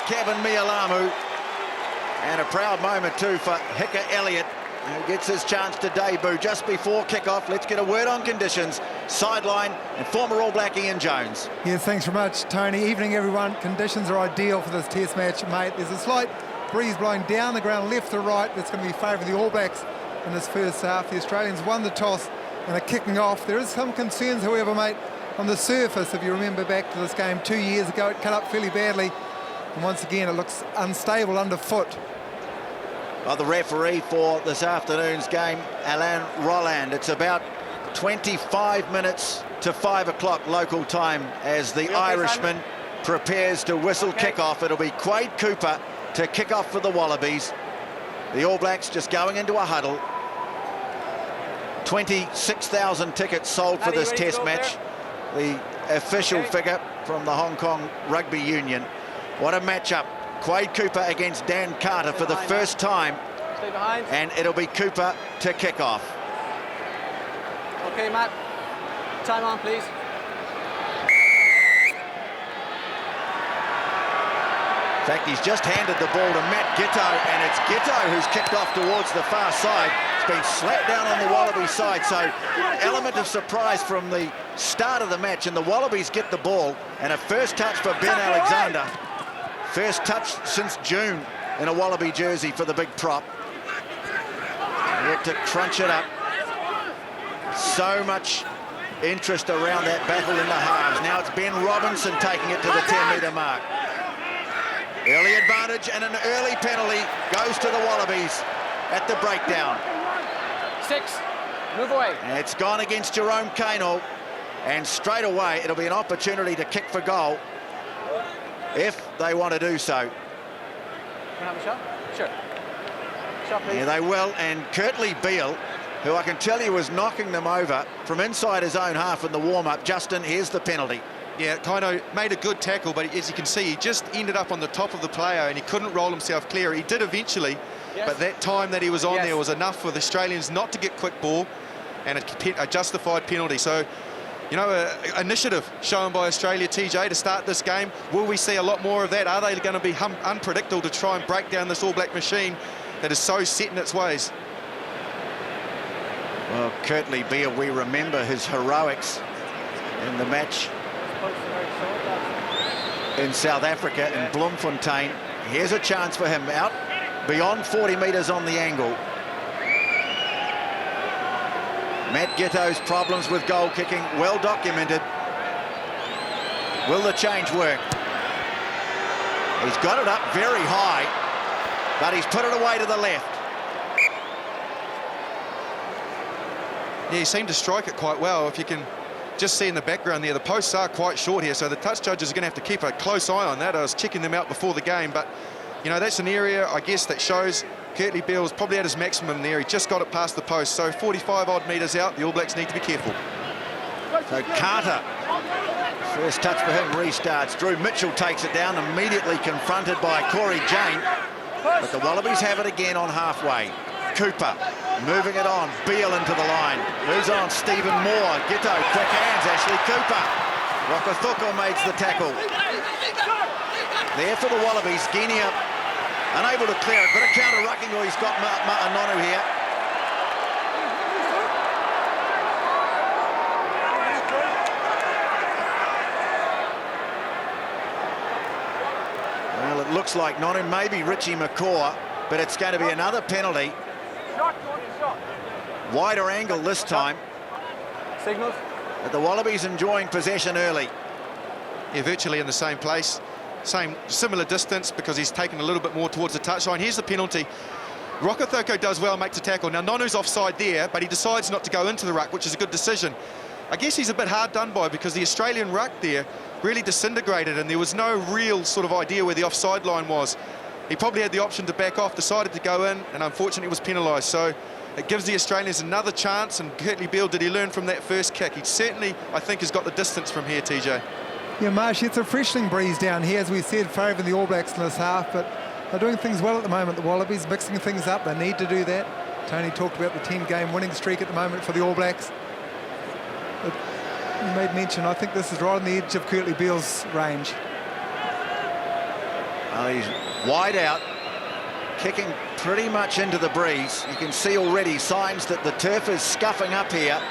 Keven Mealamu. And a proud moment too for Hika Elliott, who gets his chance to debut just before kickoff. Let's get a word on conditions. Sideline and former All Black Ian Jones. Yes, thanks very much, Tony. Evening, everyone. Conditions are ideal for this test match, mate. There's a slight breeze blowing down the ground, left to right. That's going to be favouring the All Blacks in this first half. The Australians won the toss and are kicking off. There is some concerns, however, mate, on the surface. If you remember back to this game 2 years ago, it cut up fairly badly. And once again, it looks unstable underfoot. Well, the referee for this afternoon's game, Alain Roland. It's about 25 minutes to 5 o'clock local time as the Irishman prepares to whistle kickoff. It'll be Quade Cooper to kick off for the Wallabies. The All Blacks just going into a huddle. 26,000 tickets sold for this test match. The official figure from the Hong Kong Rugby Union. What a matchup. Quade Cooper against Dan Carter for the first time. Stay behind. And it'll be Cooper to kick off. Okay, Matt. Time on, please. In fact, he's just handed the ball to Matt Giteau, and it's Giteau who's kicked off towards the far side. It's been slapped down on the Wallaby side, so element of surprise from the start of the match, and the Wallabies get the ball, and a first touch for Ben Alexander. First touch since June in a Wallaby jersey for the big prop. Yet to crunch it up. So much interest around that battle in the halves. Now it's Benn Robinson taking it to the 10-metre mark. Early advantage and an early penalty goes to the Wallabies at the breakdown. 6, move away. And it's gone against Jerome Kaino, and straight away it'll be an opportunity to kick for goal if they want to do so. Can I have a shot? Sure. Shot, please. Yeah, they will, and Kurtley Beale, who I can tell you was knocking them over from inside his own half in the warm-up. Justin, here's the penalty. Yeah, Kaino made a good tackle, but as you can see, he just ended up on the top of the player and he couldn't roll himself clear. He did eventually, but that time that he was on there was enough for the Australians not to get quick ball and a justified penalty. So, you know, initiative shown by Australia, TJ, to start this game. Will we see a lot more of that? Are they going to be unpredictable to try and break down this All Black machine that is so set in its ways? Well, Kurtley Beale, we remember his heroics in the match in South Africa in Bloemfontein. Here's a chance for him out beyond 40 metres on the angle. Matt Giteau's problems with goal kicking well documented. Will the change work? He's got it up very high, but he's put it away to the left. Yeah, he seemed to strike it quite well. If you can just see in the background there, the posts are quite short here, so the touch judges are going to have to keep a close eye on that. I was checking them out before the game, but, you know, that's an area, I guess, that shows Kurtley Beale's probably at his maximum there. He just got it past the post, so 45-odd metres out. The All Blacks need to be careful. So Carter, first touch for him, restarts. Drew Mitchell takes it down, immediately confronted by Cory Jane, but the Wallabies have it again on halfway. Cooper moving it on, Beale into the line, moves on, Stephen Moore, Giteau, quick hands, Ashley Cooper. Rokocoko makes the tackle. There for the Wallabies, Genia unable to clear it, but a counter-rucking, or he's got Nonu here. Well, it looks like Nonu, maybe Richie McCaw, but it's going to be another penalty. Wider angle this time. Signals. But the Wallabies enjoying possession early. Yeah, virtually in the same place. Similar distance because he's taken a little bit more towards the touchline. Here's the penalty. Rokocoko does well, makes a tackle. Now, Nonu's offside there, but he decides not to go into the ruck, which is a good decision. I guess he's a bit hard done by because the Australian ruck there really disintegrated and there was no real sort of idea where the offside line was. He probably had the option to back off, decided to go in, and unfortunately was penalised. So it gives the Australians another chance, and Kurtley Beale, did he learn from that first kick? He certainly, I think, has got the distance from here, TJ. Yeah, Marsh, it's a freshening breeze down here, as we said, favouring the All Blacks in this half, but they're doing things well at the moment. The Wallabies mixing things up. They need to do that. Tony talked about the 10-game winning streak at the moment for the All Blacks. But you made mention, I think this is right on the edge of Kurtley Beale's range. Oh, he's wide out, kicking pretty much into the breeze. You can see already signs that the turf is scuffing up here.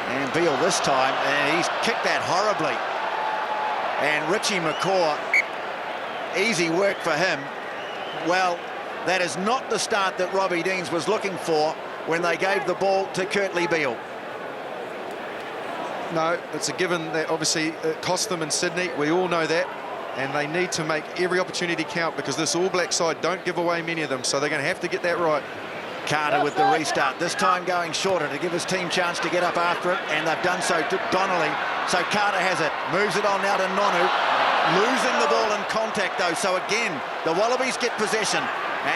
And Beale this time, and he's kicked that horribly. And Richie McCaw, easy work for him. Well, that is not the start that Robbie Deans was looking for when they gave the ball to Kurtley Beale. No, it's a given that obviously it cost them in Sydney. We all know that. And they need to make every opportunity count because this All Black side don't give away many of them. So they're going to have to get that right. Carter with the restart, this time going shorter to give his team chance to get up after it, and they've done so to Donnelly. So Carter has it, moves it on now to Nonu, losing the ball in contact though. So again, the Wallabies get possession,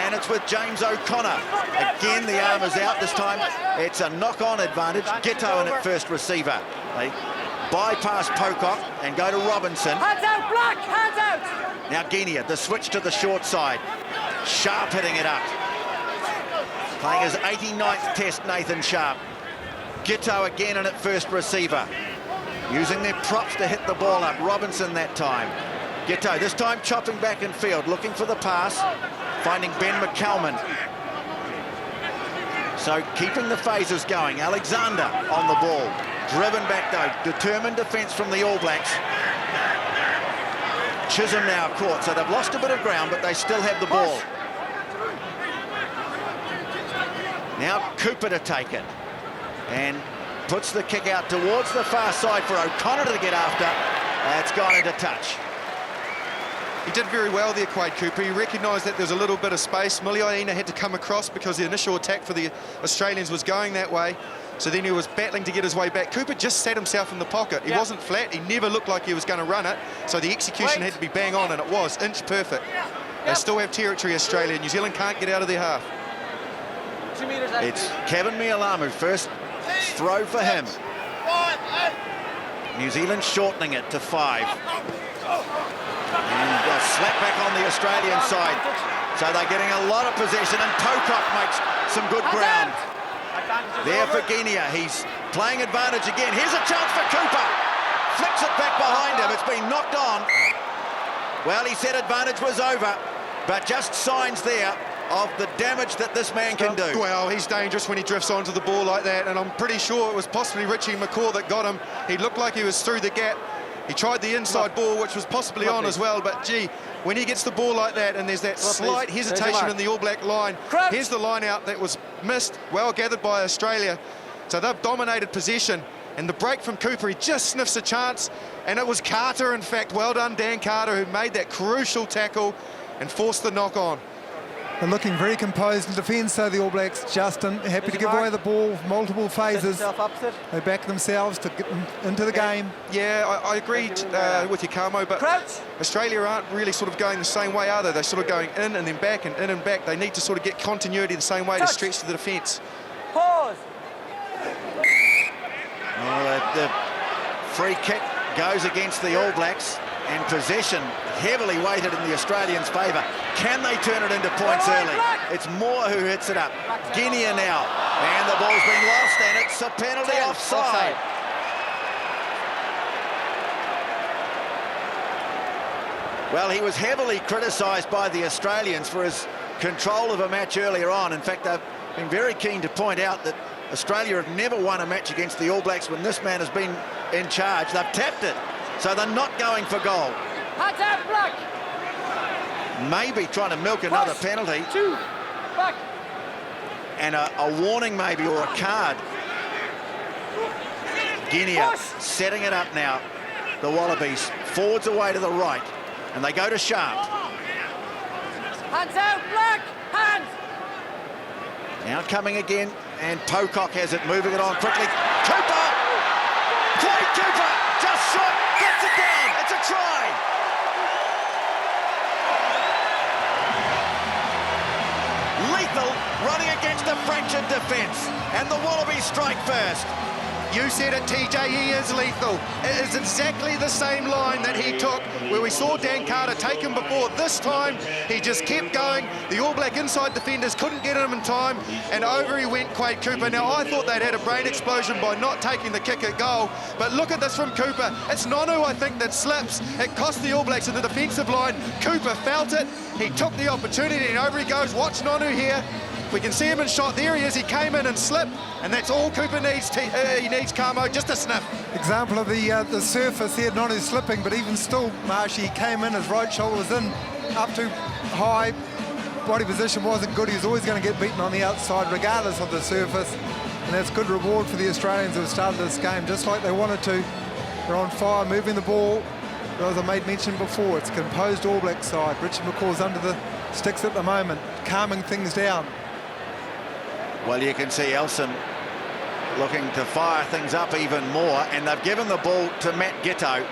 and it's with James O'Connor. Again, the arm is out. This time it's a knock-on advantage. Giteau in at first receiver. They bypass Pocock and go to Robinson. Hands out, Black! Hands out! Now Genia, the switch to the short side. Sharpe hitting it up. Playing his 89th test, Nathan Sharpe. Giteau again in at first receiver. Using their props to hit the ball up. Robinson that time. Giteau, this time chopping back in field, looking for the pass. Finding Benn McCalman. So keeping the phases going. Alexander on the ball. Driven back though. Determined defence from the All Blacks. Chisholm now caught, so they've lost a bit of ground, but they still have the ball. Now Cooper to take it, and puts the kick out towards the far side for O'Connor to get after. It's gone into touch. He did very well there, Quade Cooper. He recognised that there's a little bit of space. Muliaina had to come across because the initial attack for the Australians was going that way. So then he was battling to get his way back. Cooper just sat himself in the pocket. He wasn't flat. He never looked like he was going to run it. So the execution had to be bang on, and it was inch perfect. They still have territory, Australia. New Zealand can't get out of their half. 2 meters out. It's Keven Mealamu, first throw for him. New Zealand shortening it to 5. And a slap back on the Australian side. So they're getting a lot of possession, and Pocock makes some good ground. There for Genia, he's playing advantage again. Here's a chance for Cooper. Flicks it back behind him, it's been knocked on. Well, he said advantage was over, but just signs there of the damage that this man can do. Well, he's dangerous when he drifts onto the ball like that, and I'm pretty sure it was possibly Richie McCaw that got him. He looked like he was through the gap. He tried the inside ball, which was possibly on as well, but gee, when he gets the ball like that and there's that slight hesitation in the All Black line, here's the line out that was missed, well gathered by Australia. So they've dominated possession, and the break from Cooper, he just sniffs a chance, and it was Carter, in fact. Well done, Dan Carter, who made that crucial tackle and forced the knock on. They're looking very composed in defence, so the All Blacks. Justin happy to give away the ball, multiple phases. They back themselves to get into the game. Yeah, I agreed with you, Carmo, but Australia aren't really sort of going the same way, are they? They're sort of going in and then back and in and back. They need to sort of get continuity the same way to stretch to the defence. Pause. Oh, the free kick goes against the All Blacks, and possession heavily weighted in the Australians' favour. Can they turn it into points early? It's Moore who hits it up. Genia now, and the ball's been lost, and it's a penalty offside. Well, he was heavily criticised by the Australians for his control of a match earlier on. In fact, they've been very keen to point out that Australia have never won a match against the All Blacks when this man has been in charge. They've tapped it, so they're not going for goal. Hands out, Black. Maybe trying to milk another penalty. 2, back. And a warning maybe, or a card. Genia setting it up now. The Wallabies forwards away to the right, and they go to Sharpe. Hands out, Black. Hands. Now coming again, and Pocock has it, moving it on quickly. Cooper! Quade Cooper! Just shot, gets it down. It's a try. Lethal running against a fractured defence, and the Wallabies strike first. You said it, TJ, he is lethal. It is exactly the same line that he took where we saw Dan Carter take him before. This time, he just kept going. The All Black inside defenders couldn't get him in time, and over he went, Quade Cooper. Now, I thought they'd had a brain explosion by not taking the kick at goal, but look at this from Cooper. It's Nonu, I think, that slips. It cost the All Blacks in the defensive line. Cooper felt it. He took the opportunity, and over he goes. Watch Nonu here. We can see him in shot. There he is. He came in and slipped, and that's all Cooper needs. He needs Camo, just a sniff. Example of the surface here, Nonu slipping, but even still, Marshy came in, his right shoulder was in, up too high. Body position wasn't good. He was always going to get beaten on the outside, regardless of the surface. And that's good reward for the Australians who have started this game just like they wanted to. They're on fire, moving the ball. As I made mention before, it's a composed All Black side. Richie McCaw's under the sticks at the moment, calming things down. Well, you can see Elsom looking to fire things up even more, and they've given the ball to Matt Giteau.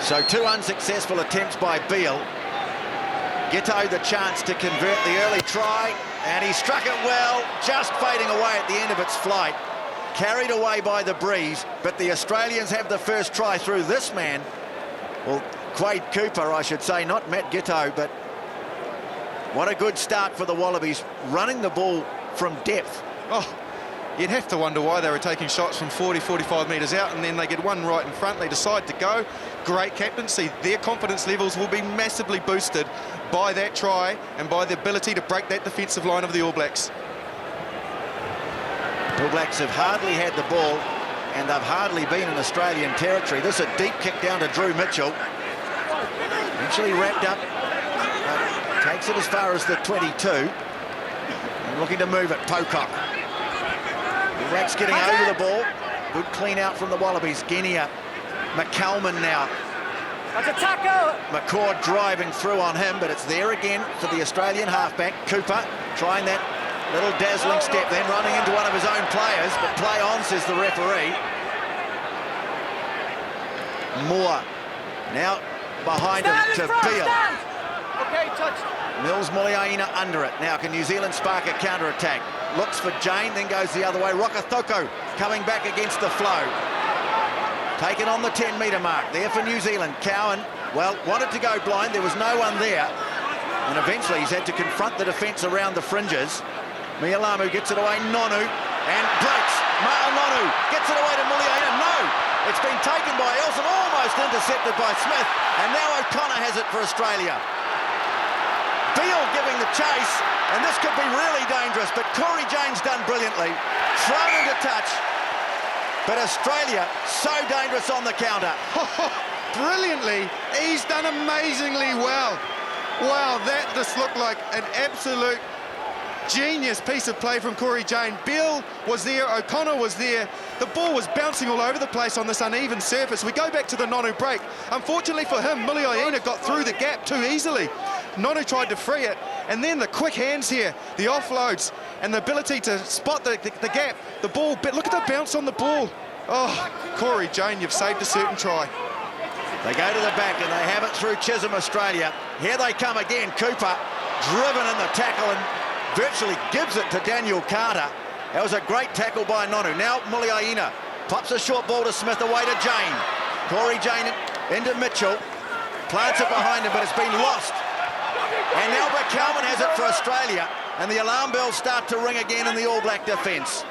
So 2 unsuccessful attempts by Beale. Giteau the chance to convert the early try, and he struck it well, just fading away at the end of its flight. Carried away by the breeze, but the Australians have the first try through this man. Well, Quade Cooper, I should say, not Matt Giteau, but what a good start for the Wallabies, running the ball from depth. Oh, you'd have to wonder why they were taking shots from 40, 45 metres out, and then they get one right in front. They decide to go. Great captaincy. Their confidence levels will be massively boosted by that try and by the ability to break that defensive line of the All Blacks. All Blacks have hardly had the ball, and they've hardly been in Australian territory. This is a deep kick down to Drew Mitchell. Eventually wrapped up. Takes it as far as the 22. And looking to move it, Pocock. The Blacks getting over the ball. Good clean out from the Wallabies. Genia. McCalman now. That's a tackle! McCaw driving through on him, but it's there again for the Australian halfback. Cooper trying that little dazzling step, then running into one of his own players, but play on, says the referee. Moore now behind him to Beale. Okay, touch. Mills Muliaina under it. Now can New Zealand spark a counter-attack? Looks for Jane, then goes the other way. Rokocoko coming back against the flow. Taken on the 10-metre mark. There for New Zealand. Cowan, well, wanted to go blind. There was no one there. And eventually he's had to confront the defence around the fringes. Mealamu gets it away. Nonu and breaks. Nonu gets it away to Muliaina. No! It's been taken by Elsom, almost intercepted by Smith. And now O'Connor has it for Australia. Beale giving the chase, and this could be really dangerous, but Cory Jane's done brilliantly. Thrown into touch, but Australia so dangerous on the counter. Brilliantly, he's done amazingly well. Wow, that just looked like an absolute genius piece of play from Cory Jane. Beale was there, O'Connor was there. The ball was bouncing all over the place on this uneven surface. We go back to the Nonu break. Unfortunately for him, Muliaina got through the gap too easily. Nonu tried to free it, and then the quick hands here, the offloads, and the ability to spot the gap, the ball. But look at the bounce on the ball. Oh, Cory Jane, you've saved a certain try. They go to the back, and they have it through Chisholm, Australia. Here they come again. Cooper driven in the tackle and virtually gives it to Daniel Carter. That was a great tackle by Nonu. Now Muliaina pops a short ball to Smith, away to Jane. Cory Jane into Mitchell. Plants it behind him, but it's been lost. And now McCalman has it for Australia. And the alarm bells start to ring again in the All Black defence.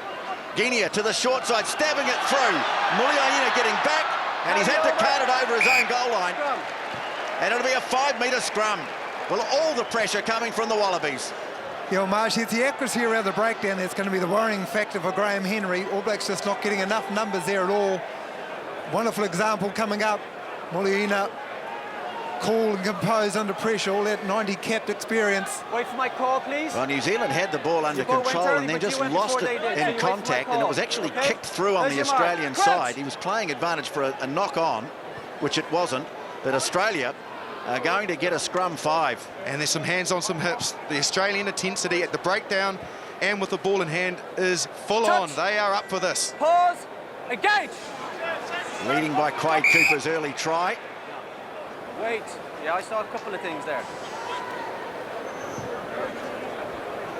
Genia to the short side, stabbing it through. Muliaina getting back, and he's had to cart it over his own goal line. And it'll be a 5-metre scrum. Well, all the pressure coming from the Wallabies. Yeah, well, Marsh, it's the accuracy around the breakdown that's going to be the worrying factor for Graham Henry. All Blacks just not getting enough numbers there at all. Wonderful example coming up. Muliaina, cool and composed under pressure, all that 90 capped experience. Wait for my call, please. Well, New Zealand had the ball under control and then just lost it in contact, and it was actually kicked through on the Australian side. He was playing advantage for a knock-on, which it wasn't, but Australia are going to get a scrum 5. And there's some hands on some hips. The Australian intensity at the breakdown and with the ball in hand is full on. They are up for this. Pause, engage. Leading by Quade Cooper's early try. Wait, yeah, I saw a couple of things there.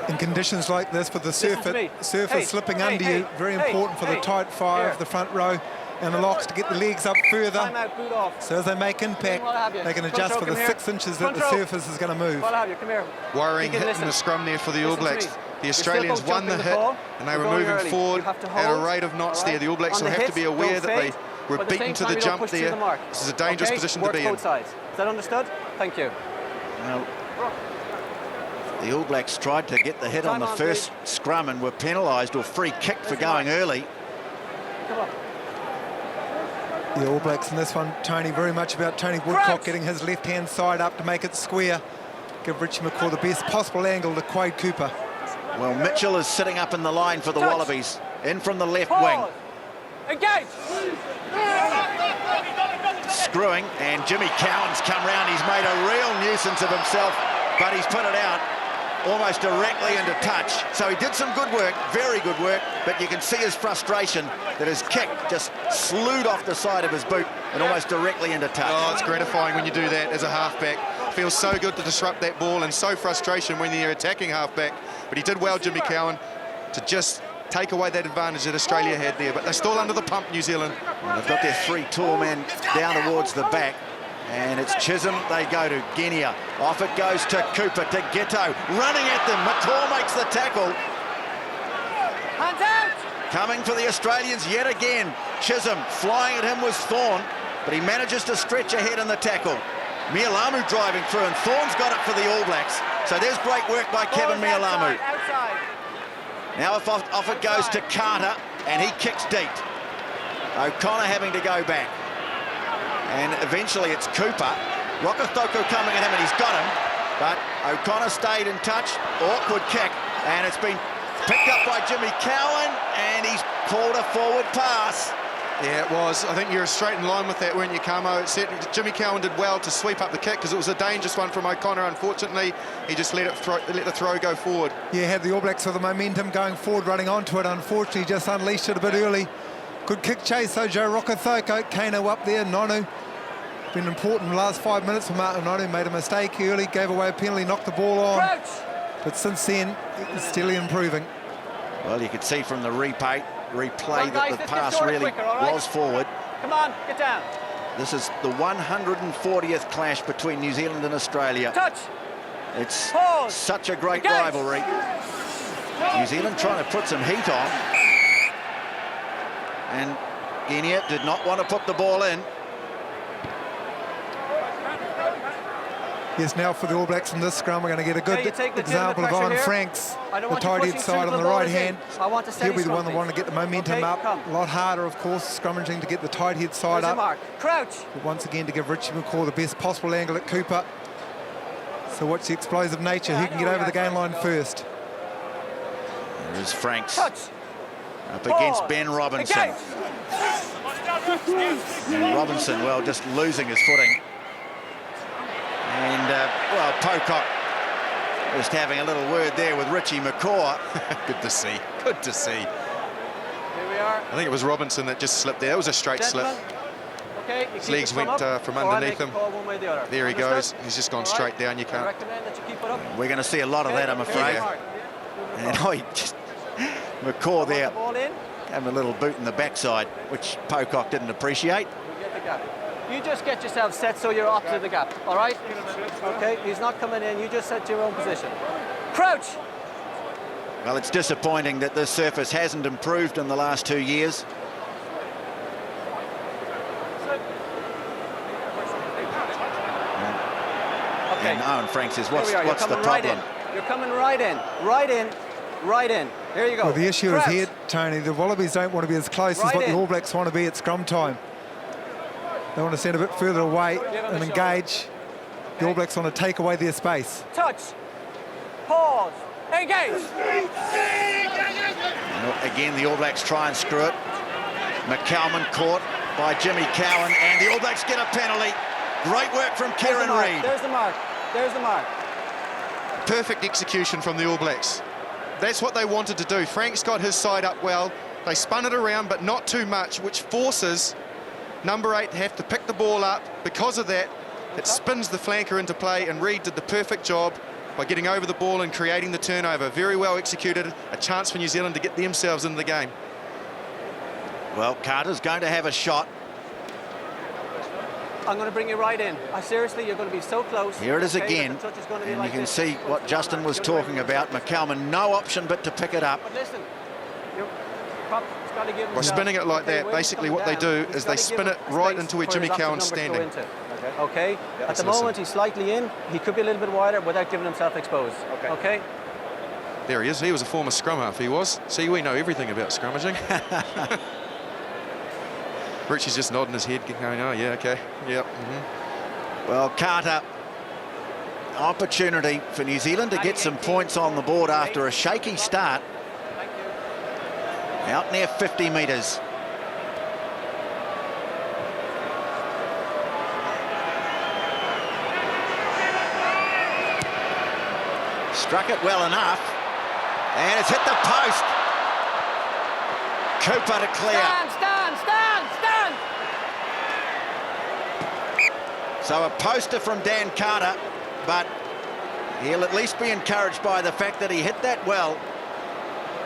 In conditions like this, with the surface Hey, slipping hey, under hey, you, very hey, important for the hey, tight fire here. of the front row and the locks to get the legs up further. Timeout, boot off. So as they make impact, they can adjust for the 6 inches that the surface is going to move. While I have you, come here. Worrying You can hit in listen. the scrum there for the All Listen to Blacks. me. The You're still Australians both won the jumping hit, ball. and they We're were going moving early. forward You have to at a hold, rate of knots all there. right? The All Blacks On will the have to hit, be aware don't that they fade, were but at the beaten same to the time, you don't jump push through there. the mark. This is a dangerous Okay? position Work to be in. both sides. Is that understood? Thank you. Well, the All Blacks tried to get the hit on the first scrum and were penalised or free kicked for going early. Come on. The All Blacks in this one, Tony, very much about Tony Woodcock getting his left-hand side up to make it square. Give Richie McCaw the best possible angle to Quade Cooper. Well, Mitchell is sitting up in the line for the Wallabies. In from the left wing. Engage! Screwing, and Jimmy Cowan's come round. He's made a real nuisance of himself, but he's put it out almost directly into touch. So he did some good work, very good work, but you can see his frustration that his kick just slewed off the side of his boot and almost directly into touch. Oh, it's gratifying when you do that as a halfback. Feels so good to disrupt that ball, and so frustration when you're attacking halfback. But he did well, Jimmy Cowan, to just take away that advantage that Australia had there. But they're still under the pump, New Zealand. Well, they've got their 3 tall men down towards the back. And it's Chisholm, they go to Genia. Off it goes to Cooper, to Ghetto. Running at them, McCaw makes the tackle. Hands out! Coming for the Australians yet again. Chisholm flying at him was Thorn, but he manages to stretch ahead in the tackle. Mealamu driving through, and Thorn's got it for the All Blacks. So there's great work by Keven Mealamu. Outside. Now off it goes to Carter, and he kicks deep. O'Connor having to go back. And eventually it's Cooper. Rokocoko coming at him, and he's got him. But O'Connor stayed in touch. Awkward kick, and it's been picked up by Jimmy Cowan, and he's pulled a forward pass. Yeah, it was. I think you're straight in line with that, weren't you, Camo? Jimmy Cowan did well to sweep up the kick because it was a dangerous one from O'Connor. Unfortunately, he just let the throw go forward. Yeah, had the All Blacks with the momentum going forward, running onto it. Unfortunately, just unleashed it a bit early. Good kick chase, though, Joe Rokocoko. Kaino up there, Nonu. Been important in the last 5 minutes for Martin Nonu. Made a mistake early, gave away a penalty, knocked the ball on. Crouch. But since then, it's steadily improving. Well, you could see from the replay guys, that the let's pass get really quicker, all right? was forward. Come on, get down. This is the 140th clash between New Zealand and Australia. Touch. It's Pause. such a great Engage. rivalry. New Zealand trying to put some heat on. And Genia did not want to put the ball in. Yes, now for the All Blacks in this scrum, we're going to get a good Okay, you take the example of pressure Owen here. Franks, I don't the want you tight pushing head side through on the the ball right again. hand. I want to steady He'll be the one scrum, that want to get the momentum okay, up. come. A lot harder, of course, scrummaging to get the tight head side There's a up. mark. Crouch. But once again, to give Richie McCaw the best possible angle at Cooper. So watch the explosive nature. Who can get over the gain line first? There's Franks Touch. up against Benn Robinson. Engage. And Robinson, well, just losing his footing. And, well, Pocock just having a little word there with Richie McCaw. Good to see. Good to see. Here we are. I think it was Robinson that just slipped there. It was a straight Gentlemen. slip. Okay, His legs went from underneath him. There he goes. He's just gone straight down. You I can't. recommend that you keep it up. We're going to see a lot of that, I'm afraid. And McCaw there Ball in. having a little boot in the backside, which Pocock didn't appreciate. You get the gap. You just get yourself set so you're opposite the gap, all right? Okay, he's not coming in. You just set your own position. Crouch. Well, it's disappointing that this surface hasn't improved in the last 2 years. Okay. And Owen Franks says, Here we are. what's the You're coming problem? right in. You're coming right in. Right in. Right in. Here you go. Well, the issue Crouch. is here, Tony. The Wallabies don't want to be as close as Right what in. the All Blacks want to be at scrum time. They want to stand a bit further away Give him and the engage. The All Blacks want to take away their space. Touch. Pause. Engage. Again, the All Blacks try and screw it. McCalman caught by Jimmy Cowan, and the All Blacks get a penalty. Great work from Kieran Read. There's the mark. There's the mark. Perfect execution from the All Blacks. That's what they wanted to do. Franks got his side up well. They spun it around, but not too much, which forces number 8 to have to pick the ball up. Because of that, it spins the flanker into play, and Read did the perfect job by getting over the ball and creating the turnover. Very well executed, a chance for New Zealand to get themselves into the game. Well, Carter's going to have a shot. I'm going to bring you right in. Seriously, you're going to be so close. Here it is okay, again, and you can see what Justin was talking about. McCalman, no option but to pick it up. But listen, it's got to give him By spinning it like that, basically what they do is they spin it right into where Jimmy Cowan's standing. Okay, at the moment he's slightly in. He could be a little bit wider without giving himself exposed. Okay. There he is. He was a former scrum half, he was. See, we know everything about scrummaging. Richie's just nodding his head, going, oh, yeah, okay, yep. Well, Carter, opportunity for New Zealand to get some points on the board after a shaky start. Out near 50 metres. Struck it well enough, and it's hit the post. Cooper to clear. Stand. So a poster from Dan Carter, but he'll at least be encouraged by the fact that he hit that well.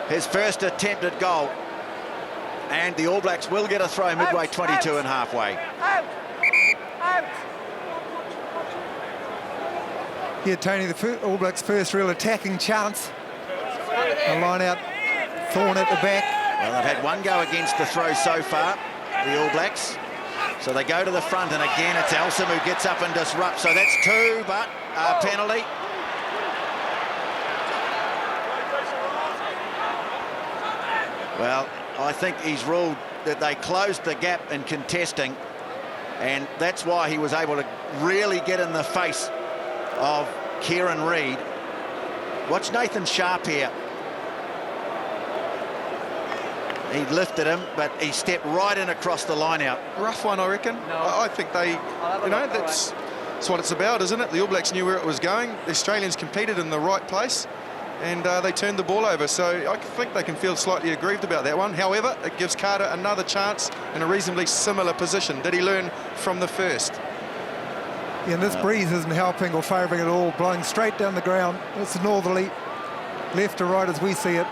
His first attempt at goal. And the All Blacks will get a throw midway 22 and halfway. Out. Here, Tony, the All Blacks' first real attacking chance. A line out, Thorn at the back. Well, they've had one go against the throw so far, the All Blacks. So they go to the front, and again it's Elsom who gets up and disrupts. So that's 2, but a penalty. Well, I think he's ruled that they closed the gap in contesting, and that's why he was able to really get in the face of Kieran Read. Watch Nathan Sharpe here. He lifted him, but he stepped right in across the line out. Rough one, I reckon. No. I think they, that's what it's about, isn't it? The All Blacks knew where it was going. The Australians competed in the right place, and they turned the ball over. So I think they can feel slightly aggrieved about that one. However, it gives Carter another chance in a reasonably similar position. Did he learn from the first? Yeah, and this breeze isn't helping or favouring at all, blowing straight down the ground. It's northerly, left to right as we see it.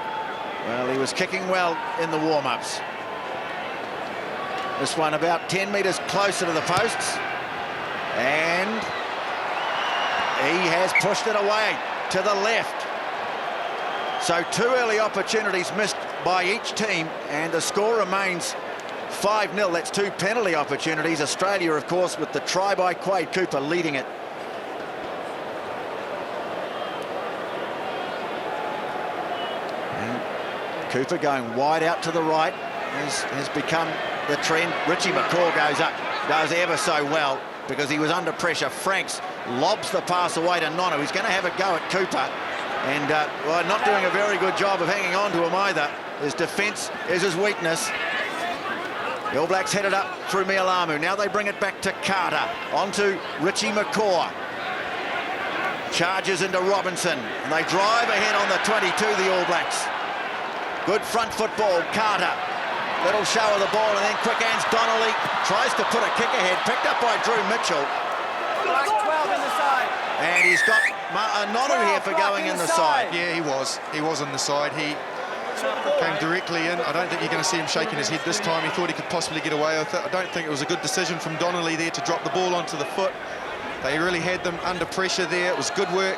Well, he was kicking well in the warm-ups. This one about 10 metres closer to the posts. And he has pushed it away to the left. So 2 early opportunities missed by each team, and the score remains 5-0. That's 2 penalty opportunities. Australia, of course, with the try by Quade Cooper leading it. Cooper going wide out to the right has become the trend. Richie McCaw goes up, does ever so well because he was under pressure. Franks lobs the pass away to Nonu. He's going to have a go at Cooper, and well, not doing a very good job of hanging on to him either. His defence is his weakness. The All Blacks headed up through Mealamu. Now they bring it back to Carter, onto Richie McCaw. Charges into Robinson, and they drive ahead on the 22, the All Blacks. Good front foot ball, Carter. Little show of the ball, and then quick hands, Donnelly tries to put a kick ahead, picked up by Drew Mitchell. Black 12 in the side. And he's got Nonu here for going in the side. Yeah, he was on the side. He came directly in. I don't think you're going to see him shaking his head this time. He thought he could possibly get away with it. I don't think it was a good decision from Donnelly there to drop the ball onto the foot. They really had them under pressure there. It was good work.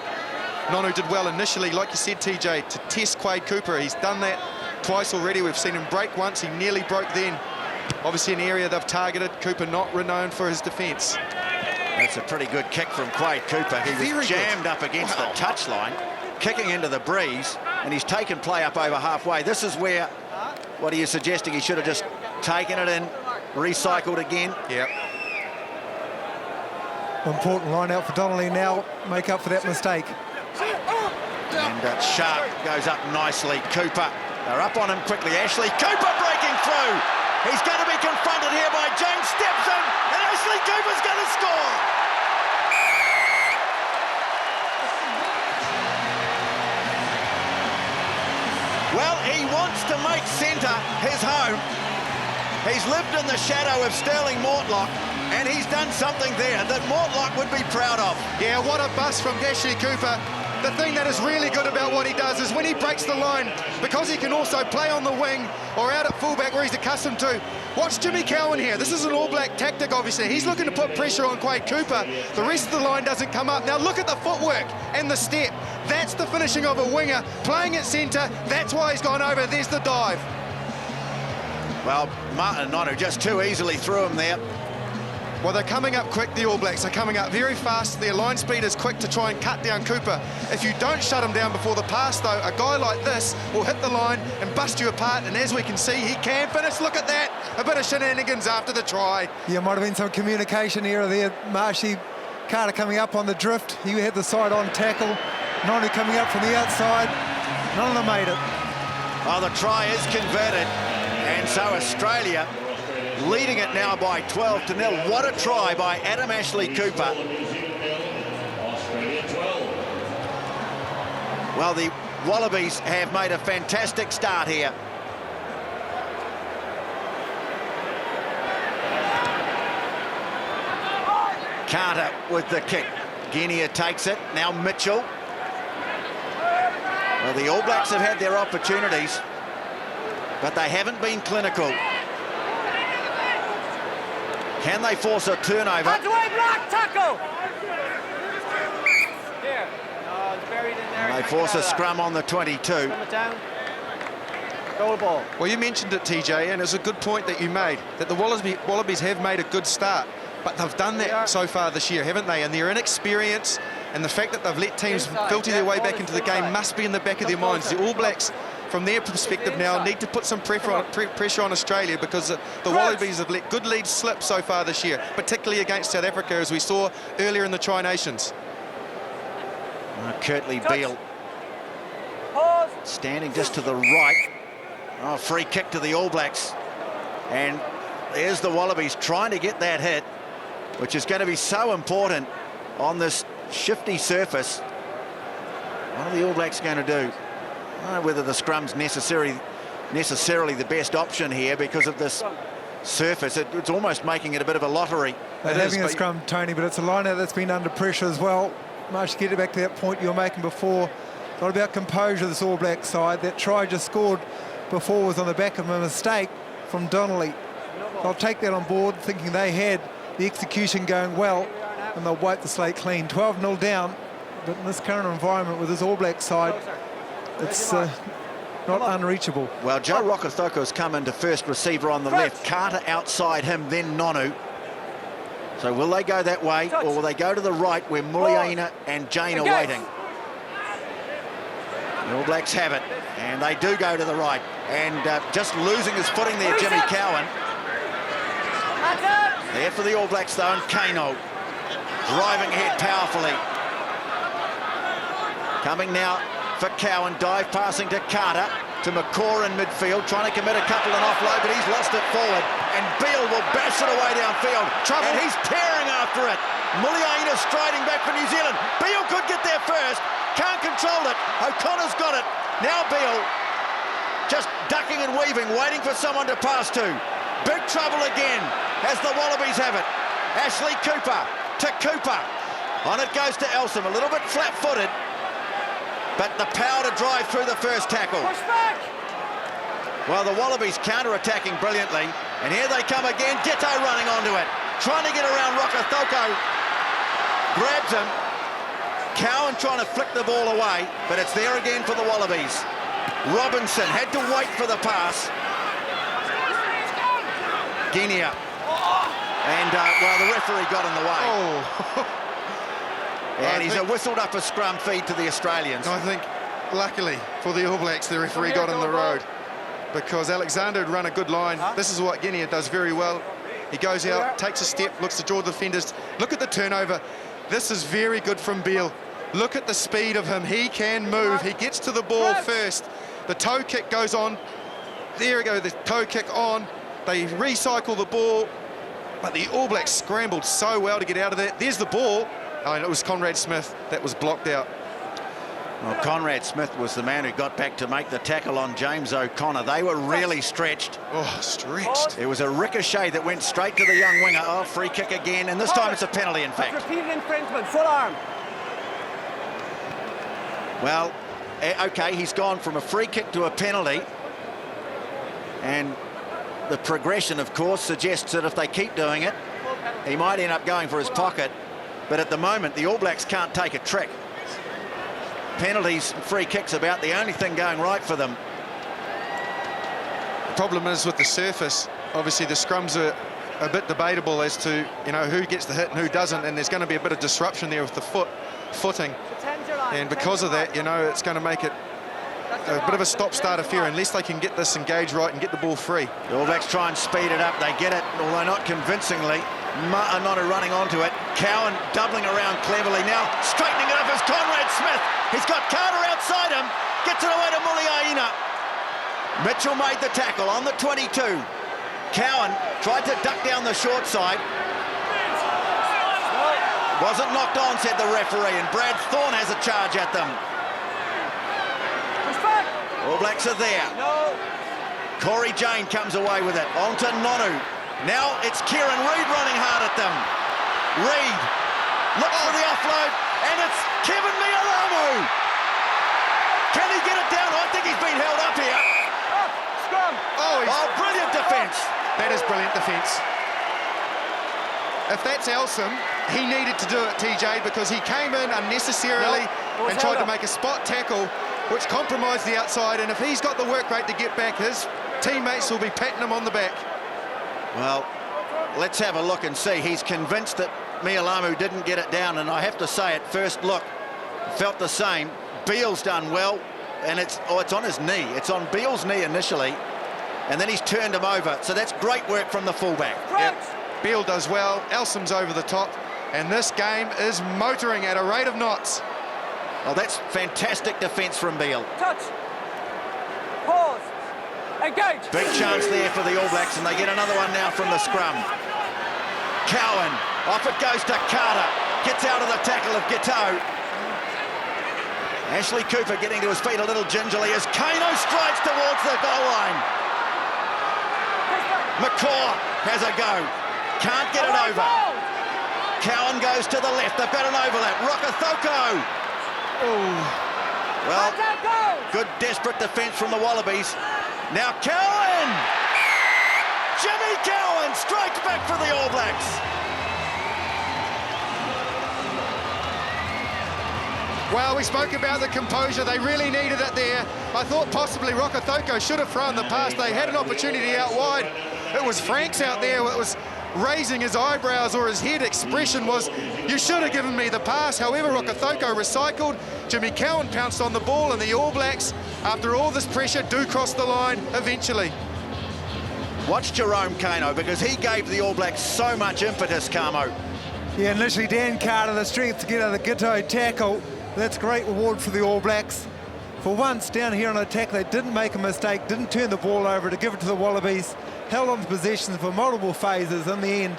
Nonu did well initially, like you said, TJ, to test Quade Cooper. He's done that twice already. We've seen him break once. He nearly broke then. Obviously an area they've targeted. Cooper not renowned for his defence. That's a pretty good kick from Quade Cooper. He was jammed up against the touchline, kicking into the breeze, and he's taken play up over halfway. This is where, what are you suggesting? He should have just taken it in, recycled again. Yep. Important line out for Donnelly now, make up for that mistake. And Sharpe goes up nicely. Cooper, they're up on him quickly. Ashley Cooper breaking through. He's going to be confronted here by Jane, steps in, and Ashley Cooper's going to score. Well, he wants to make centre his home. He's lived in the shadow of Sterling Mortlock, and he's done something there that Mortlock would be proud of. Yeah, what a bust from Ashley Cooper. the thing that is really good about what he does is when he breaks the line, because he can also play on the wing or out at fullback where he's accustomed to. Watch Jimmy Cowan here. This is an All Black tactic, obviously. He's looking to put pressure on Quade Cooper. The rest of the line doesn't come up. Now look at the footwork and the step. That's the finishing of a winger. Playing at centre, that's why he's gone over. There's the dive. Well, Martin and Nonu just too easily threw him there. Well, they're coming up quick, the All Blacks. They're coming up very fast. Their line speed is quick to try and cut down Cooper. If you don't shut him down before the pass, though, a guy like this will hit the line and bust you apart. And as we can see, he can finish. Look at that. A bit of shenanigans after the try. Yeah, might have been some communication error there. Marshy, Carter coming up on the drift. He had the side-on tackle. Nonu coming up from the outside. None of them made it. Oh, the try is converted. And so Australia leading it now by 12-0. What a try by Adam Ashley Cooper. Well, the Wallabies have made a fantastic start here. Carter with the kick. Genia takes it. Now Mitchell. Well, the All Blacks have had their opportunities, but they haven't been clinical. Can they force a turnover? Away block, tackle! Here. No, it's buried in there. They force a scrum on the 22. Scrum it down. Goal ball. Well, you mentioned it, TJ, and it's a good point that you made, that the Wallabies have made a good start, but they've done that so far this year, haven't they? And their inexperience and the fact that they've let teams filter their way back into the game must be in the back of their minds. The All Blacks, from their perspective now, need to put some pressure on Australia, because the Wallabies have let good leads slip so far this year, particularly against South Africa, as we saw earlier in the Tri-Nations. Kurtley Beale standing just to the right. Oh, free kick to the All Blacks. And there's the Wallabies trying to get that hit, which is going to be so important on this shifty surface. What are the All Blacks going to do? I don't know whether the scrum's necessarily the best option here because of this surface. It's almost making it a bit of a lottery. They're having a scrum, Tony, but it's a line-out that's been under pressure as well. Marsh, get it back to that point you were making before. Not about composure, this All Black side. That try just scored before was on the back of a mistake from Donnelly. They'll take that on board, thinking they had the execution going well, and they'll wipe the slate clean. 12-0 down, but in this current environment with this All Black side, it's not unreachable. Well, Joe Rokocoko's come into first receiver on the left. Carter outside him, then Nonu. So will they go that way, or will they go to the right where Muliaina and Jane are waiting? The All Blacks have it, and they do go to the right. And just losing his footing there, Jimmy Cowan. There for the All Blacks, though, and Kaino driving ahead powerfully. Coming now for Cowan, dive passing to Carter, to McCaw in midfield, trying to commit a couple and offload, but he's lost it forward. And Beale will bash it away downfield. And he's tearing after it. Muliaina striding back for New Zealand. Beale could get there first. Can't control it. O'Connor's got it. Now Beale just ducking and weaving, waiting for someone to pass to. Big trouble again as the Wallabies have it. Ashley Cooper to Cooper. On it goes to Elsom, a little bit flat-footed, but the power to drive through the first tackle. Push back. Well, the Wallabies counter-attacking brilliantly, and here they come again. Ghetto running onto it, trying to get around Rokocoko. Grabs him. Cowan trying to flick the ball away, but it's there again for the Wallabies. Robinson had to wait for the pass. Genia. And, well, the referee got in the way. Oh. And he's whistled up a scrum feed to the Australians. I think, luckily for the All Blacks, the referee got in the road, because Alexander had run a good line. This is what Genia does very well. He goes out, takes a step, looks to draw the defenders. Look at the turnover. This is very good from Beale. Look at the speed of him. He can move. He gets to the ball first. The toe kick goes on. There we go, the toe kick on. They recycle the ball, but the All Blacks scrambled so well to get out of there. There's the ball. Oh, and it was Conrad Smith that was blocked out. Well, Conrad Smith was the man who got back to make the tackle on James O'Connor. They were really stretched. Oh, stretched. It was a ricochet that went straight to the young winger. Oh, free kick again, and this time it's a penalty, in fact. Repeated infringement, full arm. Well, OK, he's gone from a free kick to a penalty. And the progression, of course, suggests that if they keep doing it, he might end up going for his pocket. But at the moment, the All Blacks can't take a trick. Penalties and free kicks about the only thing going right for them. The problem is with the surface, obviously the scrums are a bit debatable as to, you know, who gets the hit and who doesn't, and there's going to be a bit of disruption there with the footing. And because of that, you know, it's going to make it a bit of a stop-start affair unless they can get this engaged right and get the ball free. The All Blacks try and speed it up. They get it, although not convincingly. Nonu running onto it. Cowan doubling around cleverly. Now straightening it up is Conrad Smith. He's got Carter outside him. Gets it away to Muliaina. Mitchell made the tackle on the 22. Cowan tried to duck down the short side. Wasn't knocked on, said the referee, and Brad Thorn has a charge at them. All Blacks are there. Cory Jane comes away with it. On to Nonu. Now it's Kieran Read running hard at them. Read looks for the offload, and it's Keven Mealamu. Can he get it down? I think he's been held up here. Scrum. Oh, brilliant defence. That is brilliant defence. If that's Elsom, he needed to do it, TJ, because he came in unnecessarily and tried to make a spot tackle, which compromised the outside, and if he's got the work rate to get back, his teammates will be patting him on the back. Well, let's have a look and see. He's convinced that Mealamu didn't get it down, and I have to say, at first look, felt the same. Beale's done well, and it's on his knee. It's on Beale's knee initially, and then he's turned him over. So that's great work from the fullback. Yep. Beale does well, Elsom's over the top, and this game is motoring at a rate of knots. Oh, that's fantastic defence from Beale. Touch. Pause. Engage. Big chance there for the All Blacks, and they get another one now from the scrum. Cowan, off it goes to Carter. Gets out of the tackle of Giteau. Ashley Cooper getting to his feet a little gingerly as Kaino strikes towards the goal line. McCaw has a go. Can't get it over. Cowan goes to the left. They've got an overlap. Rokocoko. Well, good desperate defence from the Wallabies. Now Cowan! Jimmy Cowan strikes back for the All Blacks. Well, we spoke about the composure. They really needed it there. I thought possibly Rokocoko should have thrown the pass. They had an opportunity out wide. It was Franks out there. It was raising his eyebrows, or his head expression was, you should have given me the pass. However, Rokocoko recycled. Jimmy Cowan pounced on the ball, and the All Blacks, after all this pressure, do cross the line eventually. Watch Jerome Kaino, because he gave the All Blacks so much impetus, Camo. Yeah, and literally Dan Carter, the strength to get out of the Giteau tackle. That's great reward for the All Blacks. For once, down here on attack, they didn't make a mistake, didn't turn the ball over to give it to the Wallabies, held on to possession for multiple phases. In the end,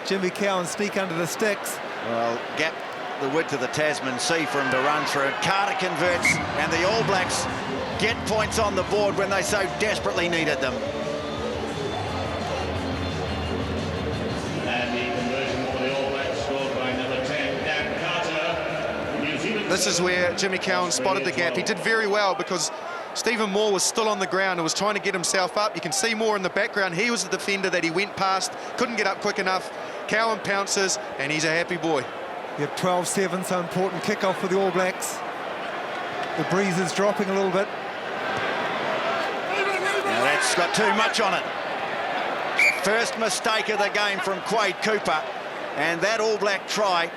Jimmy Cowan sneak under the sticks. Well, gap the width of the Tasman Sea for him to run through. Carter converts, and the All Blacks get points on the board when they so desperately needed them. And the conversion for the All Blacks scored by number 10, Dan Carter. New Zealand. This is where Jimmy Cowan spotted the gap. He did very well because Stephen Moore was still on the ground and was trying to get himself up. You can see Moore in the background. He was the defender that he went past, couldn't get up quick enough. Cowan pounces, and he's a happy boy. Yep, 12-7, so important kickoff for the All Blacks. The breeze is dropping a little bit. Now that's got too much on it. First mistake of the game from Quade Cooper, and that All Black try,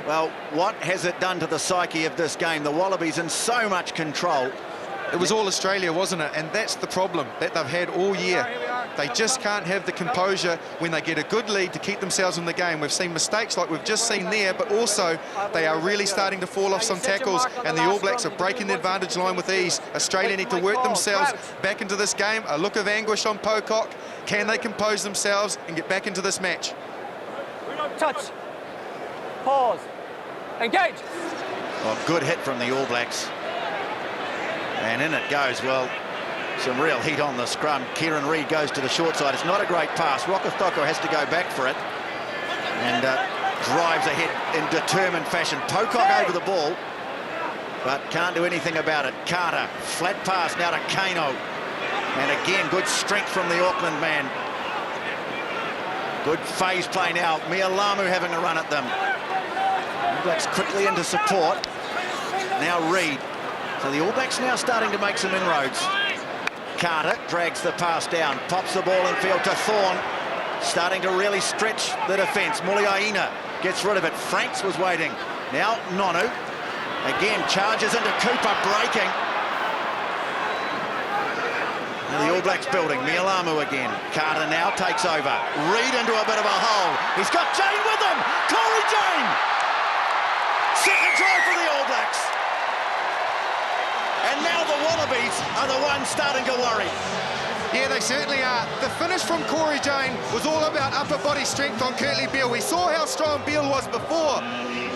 well, what has it done to the psyche of this game? The Wallabies in so much control. It was all Australia, wasn't it? And that's the problem that they've had all year. They just can't have the composure when they get a good lead to keep themselves in the game. We've seen mistakes like we've just seen there, but also they are really starting to fall off some tackles, and the All Blacks are breaking the advantage line with ease. Australia need to work themselves back into this game. A look of anguish on Pocock. Can they compose themselves and get back into this match? Touch. Pause. Engage. Well, good hit from the All Blacks. And in it goes. Well, some real heat on the scrum. Kieran Read goes to the short side. It's not a great pass. Rokocoko has to go back for it and drives ahead in determined fashion. Pocock over the ball. but can't do anything about it. Carter, flat pass now to Kaino. And again, good strength from the Auckland man. Good phase play now. Mealamu having a run at them. All Blacks quickly into support. Now Read. So the All Blacks now starting to make some inroads. Carter drags the pass down, pops the ball in field to Thorn. Starting to really stretch the defence. Muliaina gets rid of it. Franks was waiting. Now Nonu. Again, charges into Cooper, breaking. And the All Blacks building. Mealamu again. Carter now takes over. Read into a bit of a hole. He's got Jane with him. Cory Jane. Second try for the All Blacks. And now the Wallabies are the ones starting to worry. Yeah, they certainly are. The finish from Cory Jane was all about upper body strength on Kurtley Beale. We saw how strong Beale was before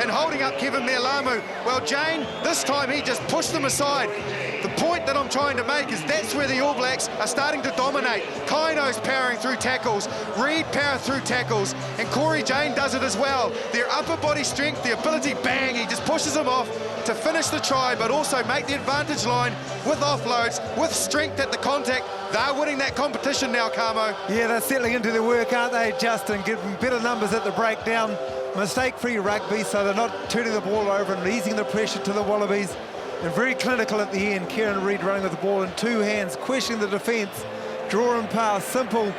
in holding up Keven Mealamu. Well, Jane, this time he just pushed them aside. The point that I'm trying to make is that's where the All Blacks are starting to dominate. Kaino's powering through tackles, Read power through tackles, and Cory Jane does it as well. Their upper body strength, the ability, bang, he just pushes them off to finish the try, but also make the advantage line with offloads, with strength at the contact. They're winning that competition now, Camo. Yeah, they're settling into their work, aren't they, Justin? Giving better numbers at the breakdown. Mistake-free rugby, so they're not turning the ball over and easing the pressure to the Wallabies. And very clinical at the end. Kieran Read running with the ball in two hands, questioning the defence. Draw and pass, simple.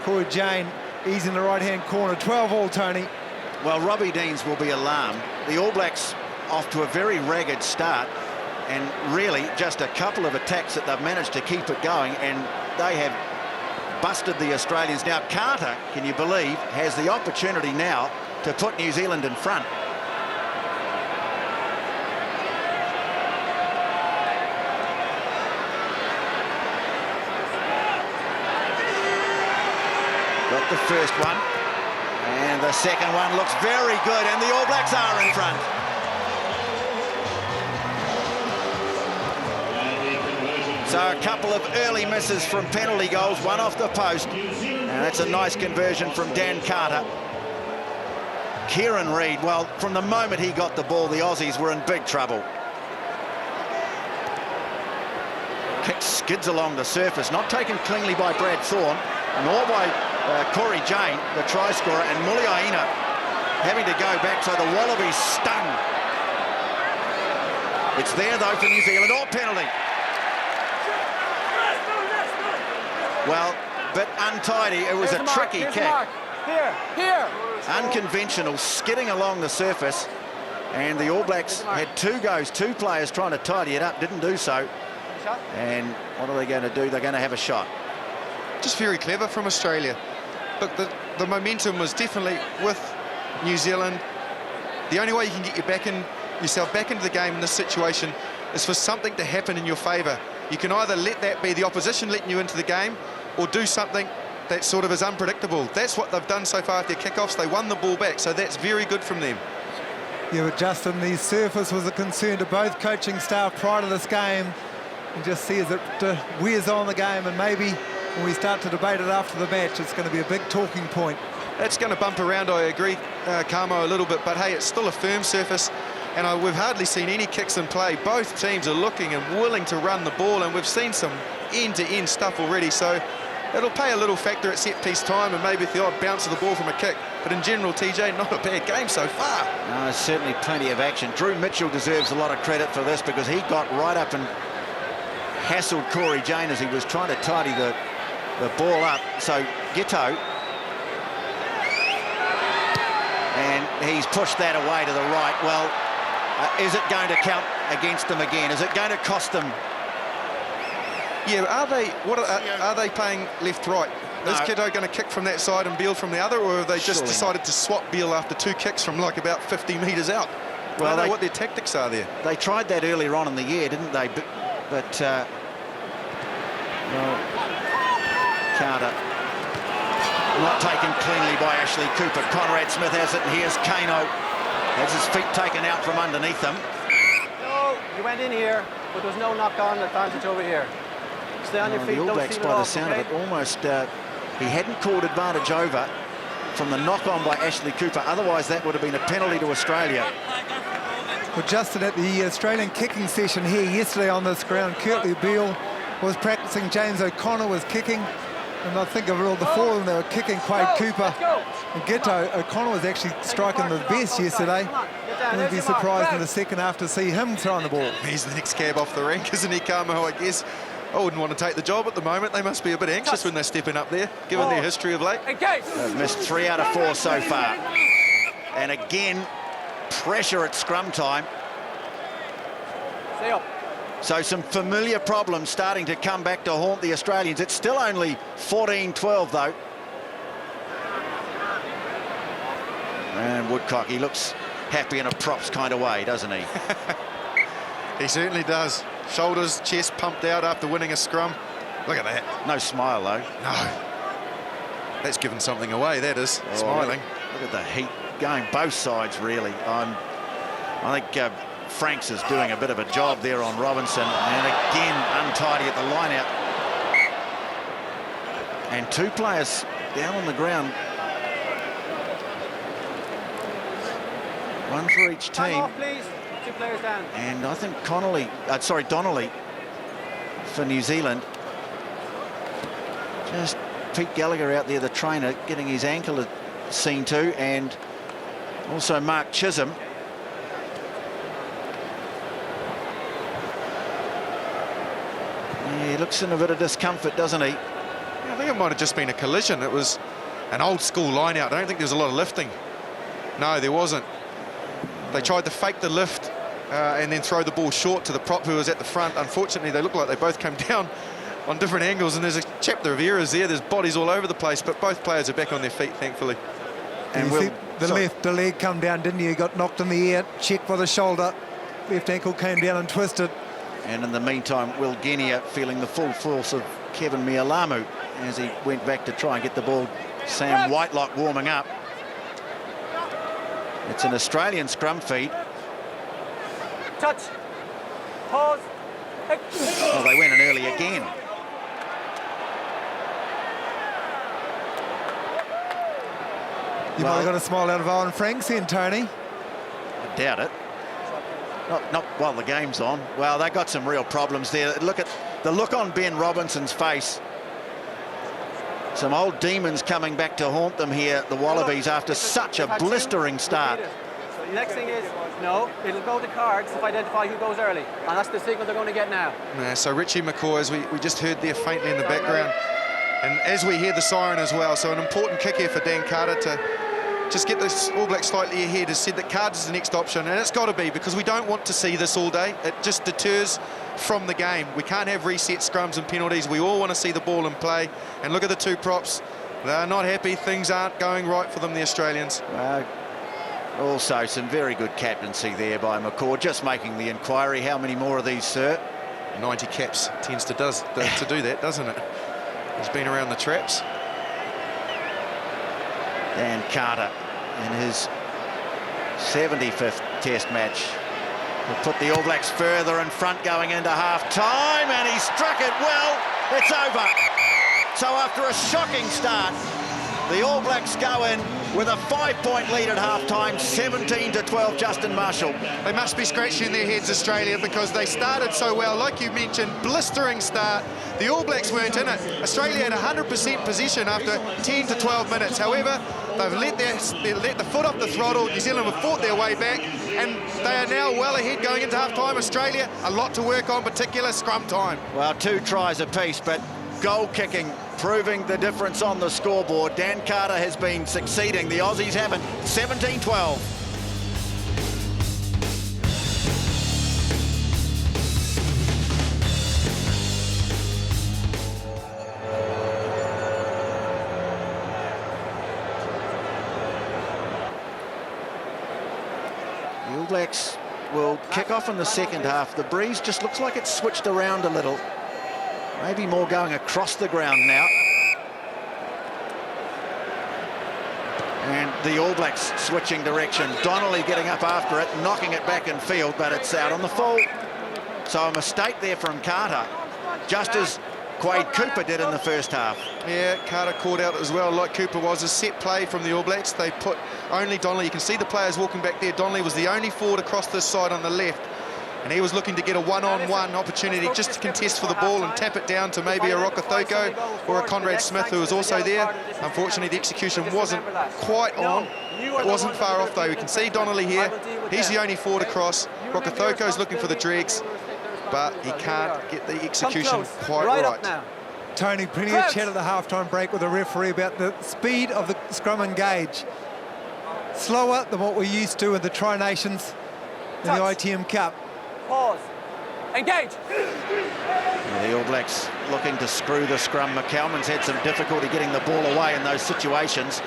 Cory Jane easing the right-hand corner. 12-all, Tony. Well, Robbie Deans will be alarmed. The All Blacks off to a very ragged start, and really just a couple of attacks that they've managed to keep it going, and they have busted the Australians. Now Carter, can you believe, has the opportunity now to put New Zealand in front. Got the first one, and the second one looks very good, and the All Blacks are in front. So a couple of early misses from penalty goals, one off the post, and that's a nice conversion from Dan Carter. Kieran Read, well, from the moment he got the ball, the Aussies were in big trouble. Kick skids along the surface, not taken cleanly by Brad Thorn, nor by Cory Jane, the try scorer, and Muliaina having to go back, so the Wallabies stung. It's there, though, for New Zealand, or penalty. Well, bit untidy. It was a tricky kick. Here. Unconventional, skidding along the surface. And the All Blacks had two goes, two players trying to tidy it up, didn't do so. And what are they going to do? They're going to have a shot. Just very clever from Australia. Look, the momentum was definitely with New Zealand. The only way you can get yourself back into the game in this situation is for something to happen in your favour. You can either let that be the opposition letting you into the game, or do something that sort of is unpredictable. That's what they've done so far at their kickoffs. They won the ball back, so that's very good from them. Yeah, but Justin, the surface was a concern to both coaching staff prior to this game. You just see as it wears on the game, and maybe when we start to debate it after the match, it's going to be a big talking point. That's going to bump around, I agree, Camo, a little bit, but hey, it's still a firm surface, and we've hardly seen any kicks in play. Both teams are looking and willing to run the ball, and we've seen some end-to-end stuff already, so it'll play a little factor at set-piece time and maybe the odd bounce of the ball from a kick. But in general, TJ, not a bad game so far. No, certainly plenty of action. Drew Mitchell deserves a lot of credit for this, because he got right up and hassled Cory Jane as he was trying to tidy the ball up. So Giteau, and he's pushed that away to the right. Well, is it going to count against them again? Is it going to cost them? Yeah, are they playing left-right? No. Is Giteau going to kick from that side and Beale from the other, or have they just Surely decided not to swap Beale after two kicks from like about 50 metres out? Well, I don't know what their tactics are there. They tried that earlier on in the year, didn't they? But well, Carter not taken cleanly by Ashley Cooper. Conrad Smith has it, and here's Kaino. Has his feet taken out from underneath him. No, you went in here, but there's no knock-on advantage over here. Stay on your feet, the All don't Blacks, seal by it the off, sound okay? of it, almost he hadn't called advantage over from the knock-on by Ashley Cooper. Otherwise, that would have been a penalty to Australia. Well, Justin, at the Australian kicking session here yesterday on this ground, Curtly Beale was practicing, James O'Connor was kicking, and I think of all the four of them, they were kicking Quade Cooper and Gitto. O'Connor was actually striking the best yesterday. I wouldn't be surprised in the second half to see him throwing the ball. He's the next cab off the rank, isn't he, Kamo, I guess? I wouldn't want to take the job at the moment. They must be a bit anxious when they're stepping up there, given their history of late. They've missed 3 out of 4 so far. And again, pressure at scrum time. Stay up. So some familiar problems starting to come back to haunt the Australians. It's still only 14-12 though. And Woodcock, he looks happy in a props kind of way, doesn't he? He certainly does. Shoulders, chest pumped out after winning a scrum. Look at that. No smile though. No. That's given something away, that is. Oh, Smiling. Look at the heat going both sides, really. I think Franks is doing a bit of a job there on Robinson, and again untidy at the line out. And 2 players down on the ground. One for each Time team. off, please. 2 players down. And I think Donnelly for New Zealand. Just Pete Gallagher out there, the trainer, getting his ankle seen to, and also Mark Chisholm. Yeah, he looks in a bit of discomfort, doesn't he? Yeah, I think it might have just been a collision. It was an old school line out. I don't think there was a lot of lifting. No, there wasn't. They tried to fake the lift and then throw the ball short to the prop who was at the front. Unfortunately, they look like they both came down on different angles, and there's a chapter of errors there. There's bodies all over the place, but both players are back on their feet, thankfully. And you see the leg come down, didn't you? He got knocked in the air, checked by the shoulder. Left ankle came down and twisted. And in the meantime, Will Genia feeling the full force of Keven Mealamu as he went back to try and get the ball. Sam Whitelock warming up. It's an Australian scrum feed. Touch. Pause. Oh, they went in early again. You might have got a smile out of Owen Franks then, Tony. I doubt it. Not while the game's on. Well, they got some real problems there. Look at the look on Benn Robinson's face. Some old demons coming back to haunt them here, the Wallabies, after such a blistering start. So the next thing is, no, it'll go to cards to identify who goes early. And that's the signal they're going to get now. Yeah, so Richie McCaw, as we just heard there faintly in the background. And as we hear the siren as well, so an important kick here for Dan Carter to just get this All Blacks slightly ahead. Has said that cards is the next option, and it's got to be, because we don't want to see this all day. It just deters from the game. We can't have reset scrums and penalties. We all want to see the ball in play. And look at the 2 props. They're not happy. Things aren't going right for them, the Australians. Also, some very good captaincy there by McCaw, just making the inquiry. How many more of these, sir? 90 caps tends to do that, doesn't it? He's been around the traps. Dan Carter in his 75th Test match will put the All Blacks further in front going into half-time, and he struck it well. It's over. So after a shocking start, the All Blacks go in with a 5-point lead at half-time, 17-12, Justin Marshall. They must be scratching their heads, Australia, because they started so well. Like you mentioned, blistering start. The All Blacks weren't in it. Australia had 100% possession after 10 to 12 minutes. However, they've let the foot off the throttle. New Zealand have fought their way back, and they are now well ahead going into half-time. Australia, a lot to work on, particular scrum time. Well, 2 tries apiece, but goal kicking proving the difference on the scoreboard. Dan Carter has been succeeding. The Aussies haven't. 17-12. The All Blacks will kick off in the second half. The breeze just looks like it's switched around a little. Maybe more going across the ground now. And the All Blacks switching direction. Donnelly getting up after it, knocking it back in field, but it's out on the full. So a mistake there from Carter. Just as Quade Cooper did in the first half. Yeah, Carter caught out as well, like Cooper was. A set play from the All Blacks. They put only Donnelly. You can see the players walking back there. Donnelly was the only forward across this side on the left, and he was looking to get a one-on-one opportunity just to contest for the ball and tap it down to maybe a Rokocoko or a Conrad Smith, who was also there. Unfortunately, the execution wasn't quite on. It wasn't far off, though. We can see Donnelly here. He's the only forward across. Rokokoko's looking for the dregs, but he can't get the execution quite right. Tony, plenty of chat at the halftime break with the referee about the speed of the scrum engage. Slower than what we're used to in the Tri-Nations in the ITM Cup. Pause. Engage. The All Blacks looking to screw the scrum. McCalman's had some difficulty getting the ball away in those situations.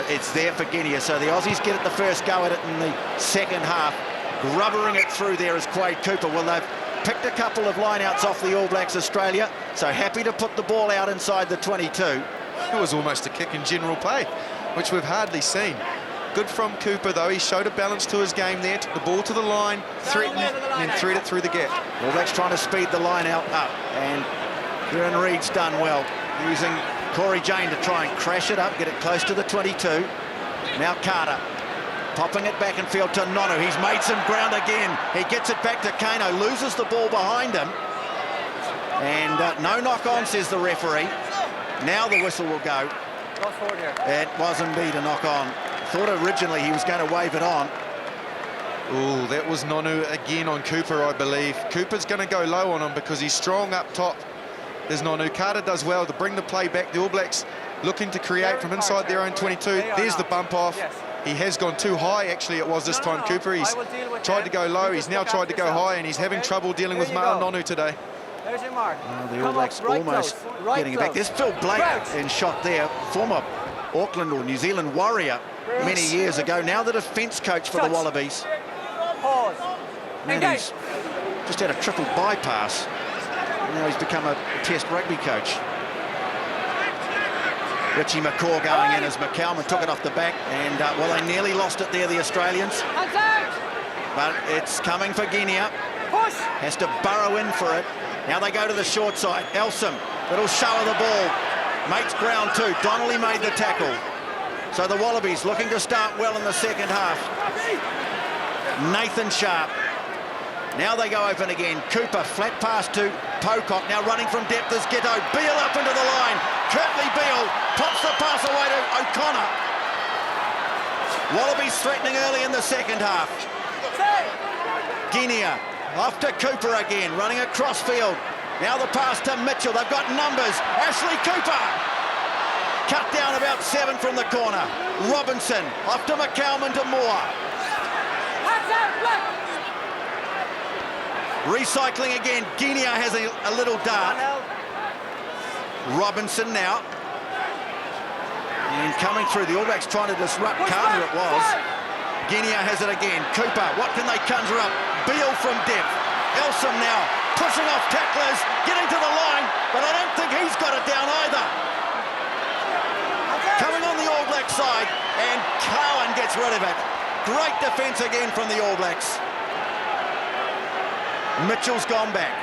It's there for Genia, so the Aussies get it the first go at it in the second half. Grubbering it through there is Quade Cooper. Well, they've picked a couple of lineouts off the All Blacks Australia, so happy to put the ball out inside the 22. It was almost a kick in general play, which we've hardly seen. Good from Cooper, though. He showed a balance to his game there. Took the ball to the line, threatened, and then threaded it through the gap. All Blacks trying to speed the line out up, and Kieran Read's done well, using Cory Jane to try and crash it up, get it close to the 22. Now Carter, popping it back in field to Nonu. He's made some ground again. He gets it back to Kaino, loses the ball behind him. And no knock-on, says the referee. Now the whistle will go. It was indeed a knock-on. Thought originally he was going to wave it on. Oh, that was Nonu again on Cooper, I believe. Cooper's going to go low on him because he's strong up top. There's Nonu. Carter does well to bring the play back. The All Blacks looking to create from inside their own 22. There's the bump off. He has gone too high, actually, it was this time, Cooper. He's tried to go low. He's now tried to go high, and he's having trouble dealing with Nonu today. There's your mark. The All Blacks almost getting it back. There's Phil Blake in shot there, former Auckland or New Zealand Warrior many years ago. Now the defence coach for the Wallabies. Pause. And he's just had a triple bypass. Now he's become a test rugby coach. Richie McCaw going in as McCalman took it off the back, and well, they nearly lost it there, the Australians. But it's coming for Genia. Has to burrow in for it. Now they go to the short side. Elsom, little show of the ball. Makes ground too. Donnelly made the tackle. So the Wallabies looking to start well in the second half. Nathan Sharpe. Now they go open again. Cooper, flat pass to Pocock. Now running from depth is Ghetto. Beale up into the line. Curtly Beale pops the pass away to O'Connor. Wallabies threatening early in the second half. Genia off to Cooper again, running across field. Now the pass to Mitchell. They've got numbers. Ashley Cooper. Cut down about 7 from the corner. Robinson off to McCalman to Moore. Recycling again. Genia has a little dart. Robinson now. And coming through, the All Blacks trying to disrupt Carter, it was. Genia has it again. Cooper, what can they conjure up? Beale from depth. Elsom now pushing off tacklers, getting to the line, but I don't think he's got it down either. Coming on the All Black side, and Cowan gets rid of it. Great defence again from the All Blacks. Mitchell's gone back.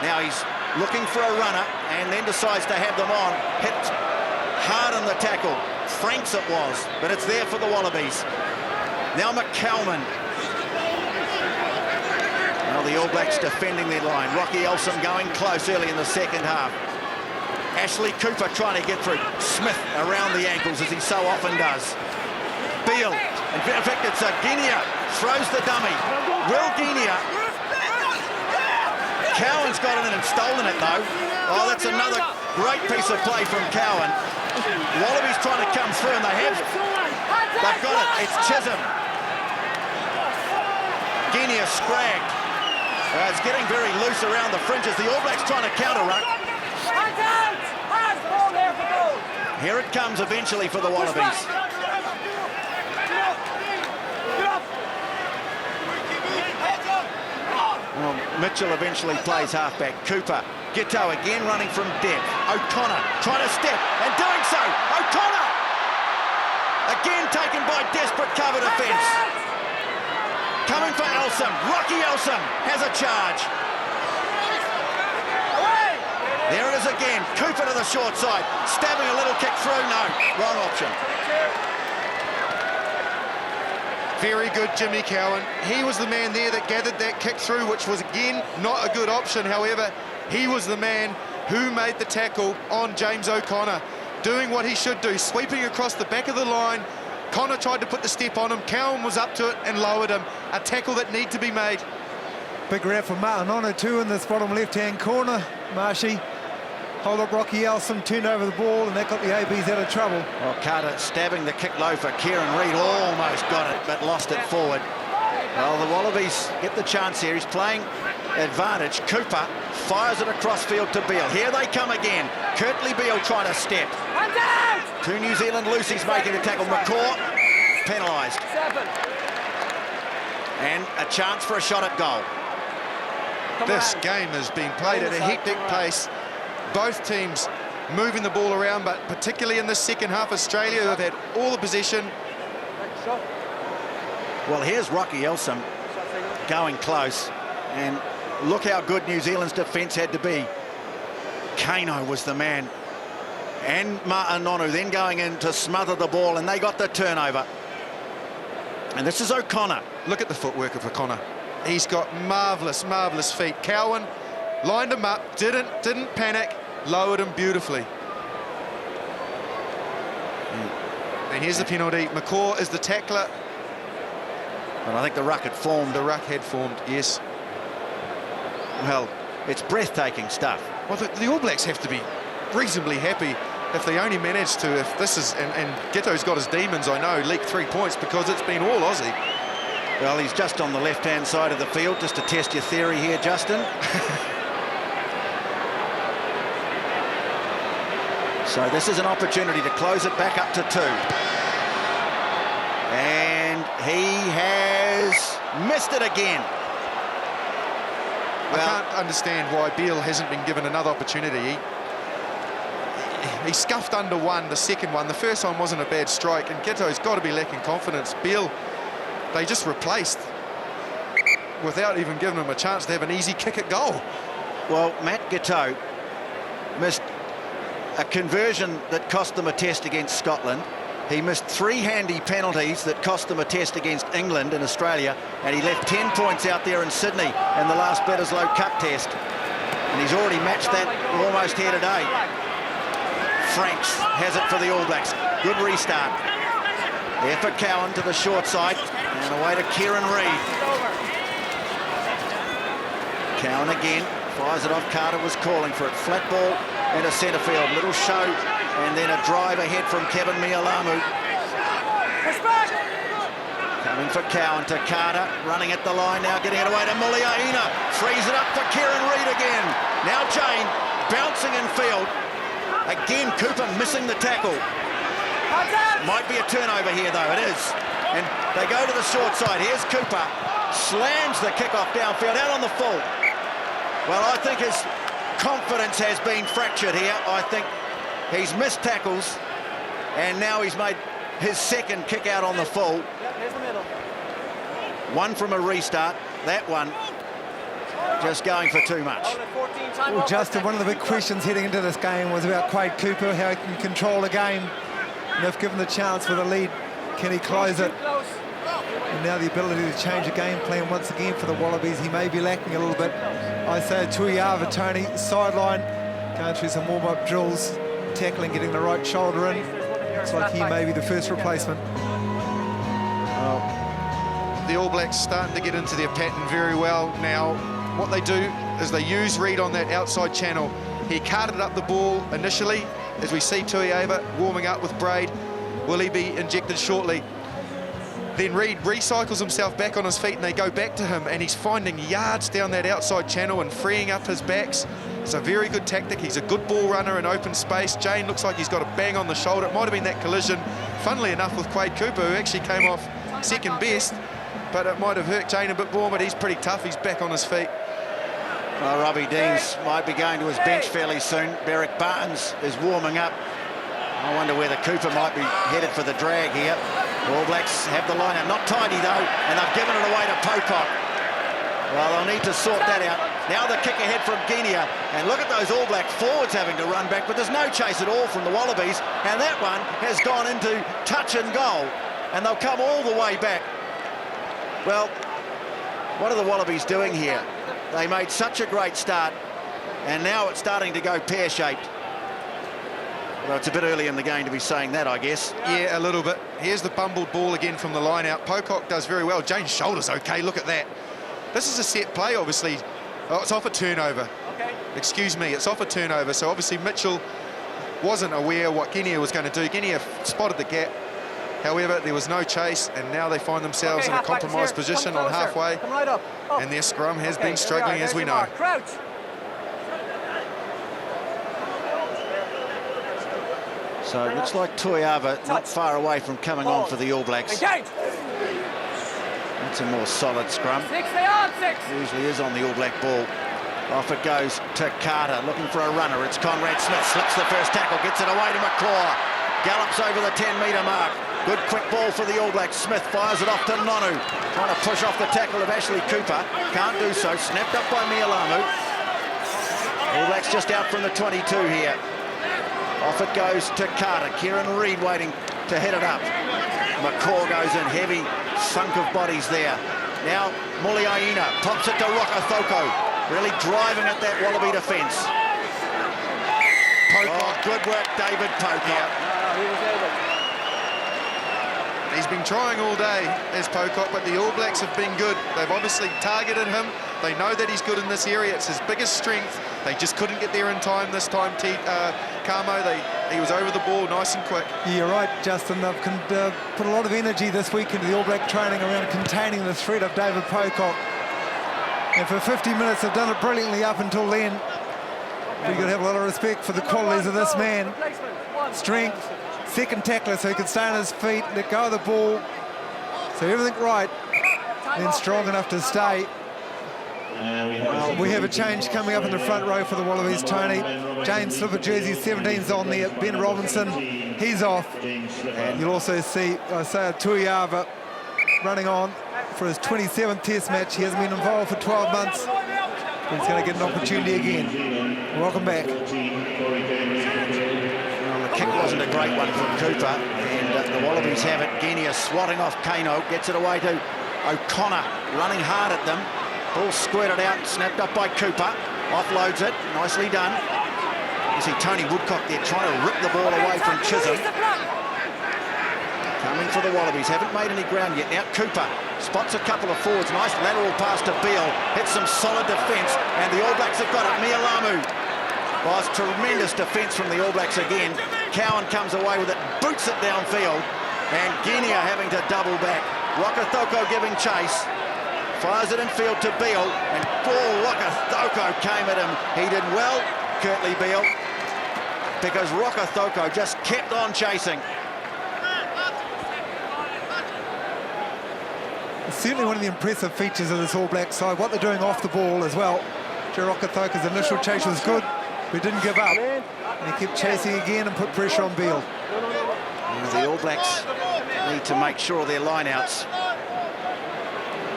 Now he's looking for a runner and then decides to have them on. Hit hard on the tackle. Franks it was, but it's there for the Wallabies. Now McCalman. Now the All Blacks defending their line. Rocky Elsom going close early in the second half. Ashley Cooper trying to get through. Smith around the ankles as he so often does. Beale. In fact, it's Genia. Throws the dummy. Will Genia. Cowan's got it in and stolen it, though. Oh, that's another great piece of play from Cowan. Wallabies trying to come through, and they've got it. It's Chisholm. Genia scragged. It's getting very loose around the fringes. The All Blacks trying to counter-ruck. Here it comes eventually for the Wallabies. Well, Mitchell eventually plays halfback. Cooper, Ghetto again running from depth. O'Connor trying to step and doing so. O'Connor again taken by desperate cover defence. Coming for Elsom. Rocky Elsom has a charge. There it is again. Cooper to the short side. Stabbing a little kick through. No, wrong option. Very good, Jimmy Cowan. He was the man there that gathered that kick through, which was, again, not a good option. However, he was the man who made the tackle on James O'Connor, doing what he should do, sweeping across the back of the line. Connor tried to put the step on him. Cowan was up to it and lowered him. A tackle that needed to be made. Big rep for Nonu too in this bottom left-hand corner. Marshy, hold up Rocky Elsom, turned over the ball, and that got the ABs out of trouble. Well, Carter stabbing the kick low for Kieran Read. Almost got it, but lost it forward. Well, the Wallabies get the chance here. He's playing advantage. Cooper fires it across field to Beale. Here they come again. Curtly Beale trying to step. Two New Zealand loosies making the tackle. McCaw penalised. And a chance for a shot at goal. This game has been played at a hectic pace. Both teams moving the ball around, but particularly in the second half, Australia have had all the possession. Well, here's Rocky Elsom going close, and look how good New Zealand's defence had to be. Kaino was the man, and Nonu then going in to smother the ball, and they got the turnover. And this is O'Connor. Look at the footwork of O'Connor. He's got marvellous, marvellous feet. Cowan lined him up, didn't panic, lowered him beautifully. And here's the penalty. McCaw is the tackler. But I think the ruck had formed. The ruck had formed, yes. Well, it's breathtaking stuff. Well, the All Blacks have to be reasonably happy if they only manage to, if this is, and Ghetto's got his demons, I know, leak 3 points, because it's been all Aussie. Well, he's just on the left-hand side of the field, just to test your theory here, Justin. So this is an opportunity to close it back up to 2. And he has missed it again. Well, I can't understand why Beale hasn't been given another opportunity. He scuffed under one, the second one. The first one wasn't a bad strike, and Ghetto's got to be lacking confidence. Beale, they just replaced without even giving him a chance to have an easy kick at goal. Well, Matt Ghetto missed a conversion that cost them a test against Scotland. He missed 3 handy penalties that cost them a test against England and Australia, and he left 10 points out there in Sydney in the last Bledisloe Cup test. And he's already matched that almost here today. Franks has it for the All Blacks. Good restart. There for Cowan to the short side, and away to Kieran Read. Cowan again, fires it off. Carter was calling for it. Flat ball into centre field. Little show, and then a drive ahead from Keven Mealamu. Coming for Cowan to Carter, running at the line now, getting it away to Muliaina. Frees it up for Kieran Read again. Now Jane bouncing in field. Again, Cooper missing the tackle. Might be a turnover here, though. It is. And they go to the short side. Here's Cooper. Slams the kickoff downfield, out on the full. Well, I think his confidence has been fractured here. I think he's missed tackles, and now he's made his second kick out on the full. Here's the middle. One from a restart. That one just going for too much. Well, Justin, one of the big questions heading into this game was about Quade Cooper, how he can control the game, and if given the chance with a lead, can he close it? And now the ability to change the game plan once again for the Wallabies. He may be lacking a little bit. I say Tuiava, Tony, sideline, going through some warm-up drills, tackling, getting the right shoulder in. Looks like he may be the first replacement. The All Blacks starting to get into their pattern very well now. What they do is they use Read on that outside channel. He carted up the ball initially, as we see Tuiava warming up with Braid. Will he be injected shortly? Then Read recycles himself back on his feet, and they go back to him, and he's finding yards down that outside channel and freeing up his backs. It's a very good tactic. He's a good ball runner in open space. Jane looks like he's got a bang on the shoulder. It might have been that collision, funnily enough, with Quade Cooper, who actually came off second best, but it might have hurt Jane a bit more, but he's pretty tough. He's back on his feet. Well, Robbie Deans might be going to his bench fairly soon. Berrick Barnes is warming up. I wonder whether Cooper might be headed for the drag here. All Blacks have the lineup, not tidy though, and they've given it away to Pocock. Well, they'll need to sort that out. Now the kick ahead from Genia, and look at those All Black forwards having to run back, but there's no chase at all from the Wallabies, and that one has gone into touch and goal, and they'll come all the way back. Well, what are the Wallabies doing here? They made such a great start, and now it's starting to go pear-shaped. Well, it's a bit early in the game to be saying that, I guess. Yeah, a little bit. Here's the bumbled ball again from the line out. Pocock does very well. Jane's shoulder's okay, look at that. This is a set play, obviously. Oh, it's off a turnover. Okay. Excuse me, it's off a turnover. So obviously Mitchell wasn't aware what Genia was going to do. Genia spotted the gap. However, there was no chase, and now they find themselves in a compromised position on halfway. Come right up. And their scrum has been struggling, as we know. Mark. Crouch. So it looks like Tuiava not far away from coming on for the All Blacks. Engage. That's a more solid scrum. 6, they are 6. Usually is on the All Black ball. Off it goes to Carter, looking for a runner. It's Conrad Smith, slips the first tackle, gets it away to McCaw. Gallops over the 10-metre mark. Good quick ball for the All Blacks. Smith fires it off to Nonu. Trying to push off the tackle of Ashley Cooper. Can't do so. Snapped up by Mealamu. All Blacks just out from the 22 here. Off it goes to Carter. Kieran Read waiting to head it up. McCaw goes in heavy. Sunk of bodies there. Now Muliaina pops it to Rokocoko. Really driving at that Wallaby defence. Oh, good work, David Pocock. He was able. He's been trying all day as Pocock, but the All Blacks have been good. They've obviously targeted him. They know that he's good in this area. It's his biggest strength. They just couldn't get there in time this time. Camo, he was over the ball nice and quick. You're right, Justin. They've put a lot of energy this week into the All Black training around containing the threat of David Pocock. And for 50 minutes, they've done it brilliantly up until then. We've got to have a lot of respect for the qualities of this man. Strength, second tackler, so he can stay on his feet, let go of the ball. So everything right, then strong enough to stay. We have a change coming up in the front row for the Wallabies, Tony. James Slipper jersey 17's on there. Benn Robinson, he's off. And you'll also see Isaiah Tuiava running on for his 27th Test match. He hasn't been involved for 12 months. He's going to get an opportunity again. Welcome back. Well, the kick wasn't a great one from Cooper, and the Wallabies have it. Genia swatting off Kaino, gets it away to O'Connor, running hard at them. Ball squirted out, snapped up by Cooper, offloads it, nicely done. You see Tony Woodcock there trying to rip the ball away from Chisholm. Coming for the Wallabies, haven't made any ground yet. Now Cooper spots a couple of forwards, nice lateral pass to Beale, hits some solid defence, and the All Blacks have got it. Mealamu. Well, it's tremendous defence from the All Blacks again. Cowan comes away with it, boots it downfield, and Genia having to double back. Rokocoko giving chase. Fires it in field to Beale, and Rokocoko came at him. He did well, Kurtley Beale, because Rokocoko just kept on chasing. It's certainly one of the impressive features of this All Black side, what they're doing off the ball as well. Rokocoko's initial chase was good, but he didn't give up. And he kept chasing again and put pressure on Beale. The All Blacks need to make sure of their lineouts.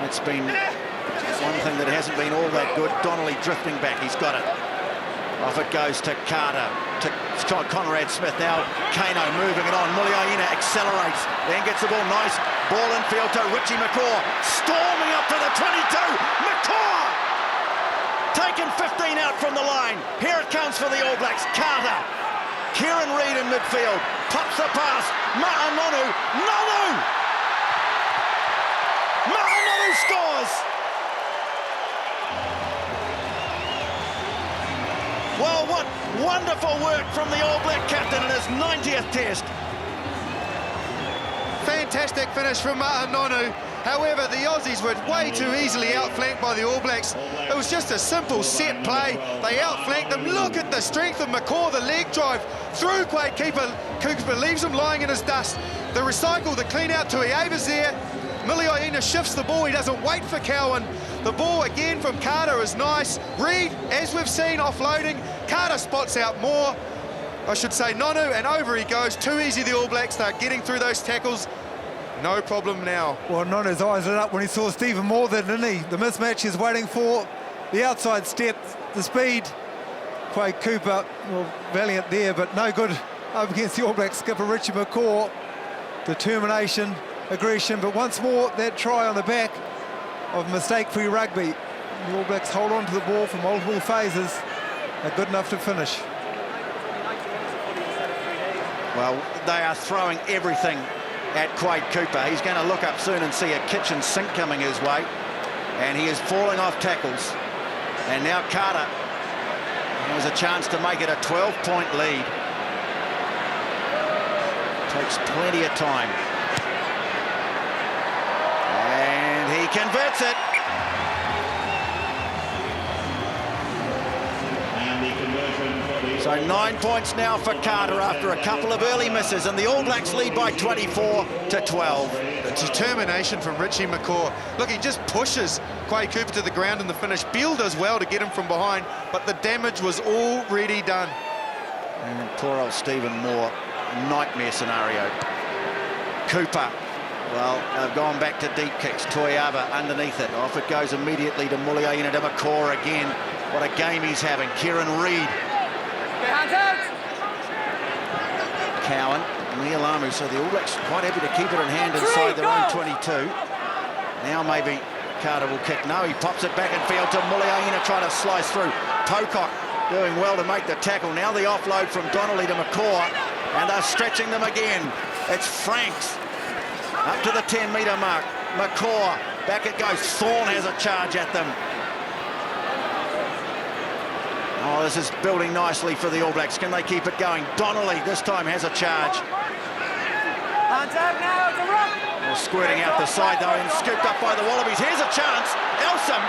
It's been one thing that hasn't been all that good. Donnelly drifting back, he's got it. Off it goes to Carter, to Conrad Smith. Now Kaino moving it on. Muliaina accelerates, then gets the ball. Nice ball in field to Richie McCaw. Storming up to the 22. McCaw! Taken 15 out from the line. Here it comes for the All Blacks. Carter. Kieran Read in midfield. Pops the pass. Nonu. Nonu! Nonu scores! Well, what wonderful work from the All Black captain in his 90th test. Fantastic finish from Nonu. However, the Aussies were way too easily outflanked by the All Blacks. It was just a simple set play. They outflanked them. Look at the strength of McCaw, the leg drive through Quade Cooper. Cooper leaves him lying in his dust. The recycle, the clean out to Iava's there. Muliaina shifts the ball. He doesn't wait for Cowan. The ball again from Carter is nice. Read, as we've seen, offloading. Carter spots out more. I should say Nonu, and over he goes. Too easy, the All Blacks start getting through those tackles. No problem now. Well, Nonu's eyes lit up when he saw Stephen Moore there, didn't he? The mismatch he's waiting for. The outside step, the speed. Quade Cooper, well, valiant there, but no good up against the All Black skipper Richie McCaw. Determination, aggression, but once more that try on the back of mistake-free rugby. The All Blacks hold on to the ball for multiple phases, are good enough to finish. Well, they are throwing everything at Quade Cooper. He's going to look up soon and see a kitchen sink coming his way, and he is falling off tackles. And now Carter has a chance to make it a 12-point lead. Takes plenty of time. And he converts it. And the conversion for the... So 9 points now for Carter after a couple of early misses, and the All Blacks lead by 24-12. The determination from Richie McCaw. Look, he just pushes Quade Cooper to the ground in the finish. Beale does well to get him from behind, but the damage was already done. And poor old Stephen Moore, nightmare scenario. Cooper, well, they've gone back to deep kicks. Toyava underneath it. Off it goes immediately to Muliaina, to McCaw again. What a game he's having. Kieran Read. Hands out! Cowan, Mealamu, so the All Blacks quite happy to keep it in hand inside their own 22. Now maybe Carter will kick. No, he pops it back in field to Muliaina, trying to slice through. Pocock doing well to make the tackle. Now the offload from Donnelly to McCaw, and they're stretching them again. It's Franks up to the 10-metre mark. McCaw, back it goes. Thorn has a charge at them. Oh, this is building nicely for the All Blacks. Can they keep it going? Donnelly this time has a charge. Hands out now, it's a rock! Well, squirting out the side though, and scooped up by the Wallabies. Here's a chance. Elsom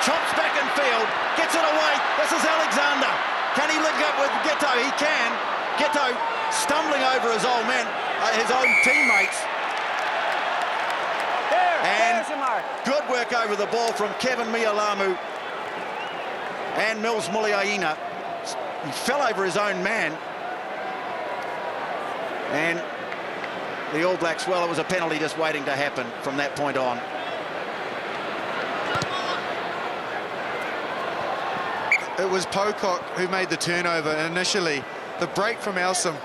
chops back in field, gets it away. This is Alexander. Can he link up with Ghetto? He can. Ghetto stumbling over his old man, his own teammates. There's your mark. Good work over the ball from Keven Mealamu and Mills Muliaina. He fell over his own man. And the All Blacks, well, it was a penalty just waiting to happen from that point on. It was Pocock who made the turnover initially. The break from Elsom.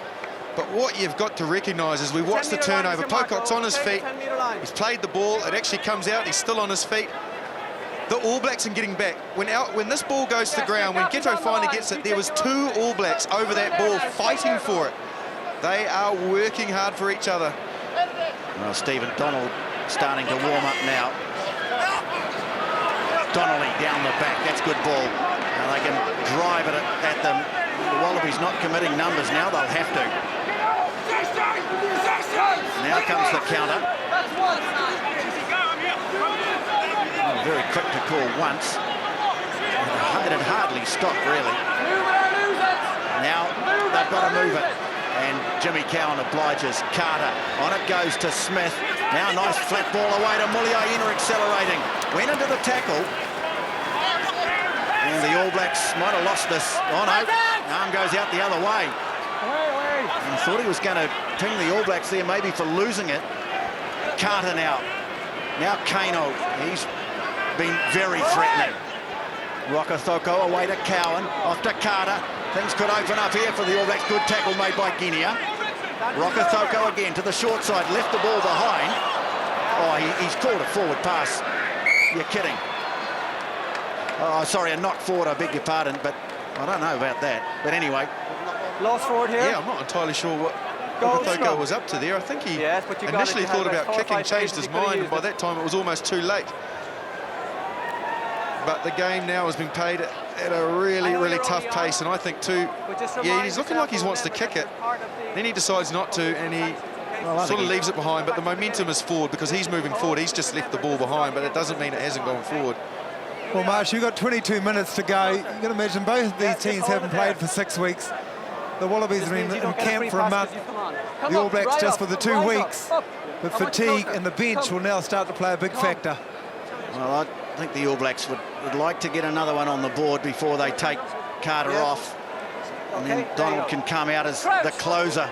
But what you've got to recognise is we watched the turnover. Pocock's on his feet. He's played the ball. It actually comes out. He's still on his feet. The All Blacks are getting back. When this ball goes to the ground, when Ghetto finally gets it, there was 2 All Blacks over that ball fighting for it. They are working hard for each other. Well, Stephen Donald starting to warm up now. Donnelly down the back. That's good ball. Now they can drive it at them. The Wallabies not committing numbers now. They'll have to. Now comes the counter. Very quick to call once. It had hardly stopped, really. Now they've got to move it. And Jimmy Cowan obliges. Carter. On it goes to Smith. Now nice flat ball away to Muliaina, accelerating. Went into the tackle. And the All Blacks might have lost this. Oh no, arm goes out the other way. I thought he was going to ping the All Blacks there, maybe for losing it. Carter now. Now Kaino. He's been very threatening. Rokocoko away to Cowan, off to Carter. Things could open up here for the All Blacks. Good tackle made by Genia. Rokocoko again to the short side, left the ball behind. Oh, he's called a forward pass. You're kidding. Oh, sorry, a knock forward, I beg your pardon, but I don't know about that. But anyway. Lost forward here. Yeah, I'm not entirely sure what Rokocoko was up to there. I think he initially thought about kicking, changed his mind, and by that time it was almost too late. But the game now has been played at a really, really tough pace, and I think too, yeah, he's looking like he wants to kick it. Then he decides not to, and he sort of leaves it behind, but the momentum is forward because he's moving forward. He's just left the ball behind, but it doesn't mean it hasn't gone forward. Well, Marsh, you've got 22 minutes to go. You can imagine both of these teams haven't played for 6 weeks. The Wallabies have been in camp for a month. The All Blacks just for the 2 weeks. But fatigue and the bench will now start to play a big factor. Well, I think the All Blacks would like to get another one on the board before they take Carter off. And then Donald can come out as the closer.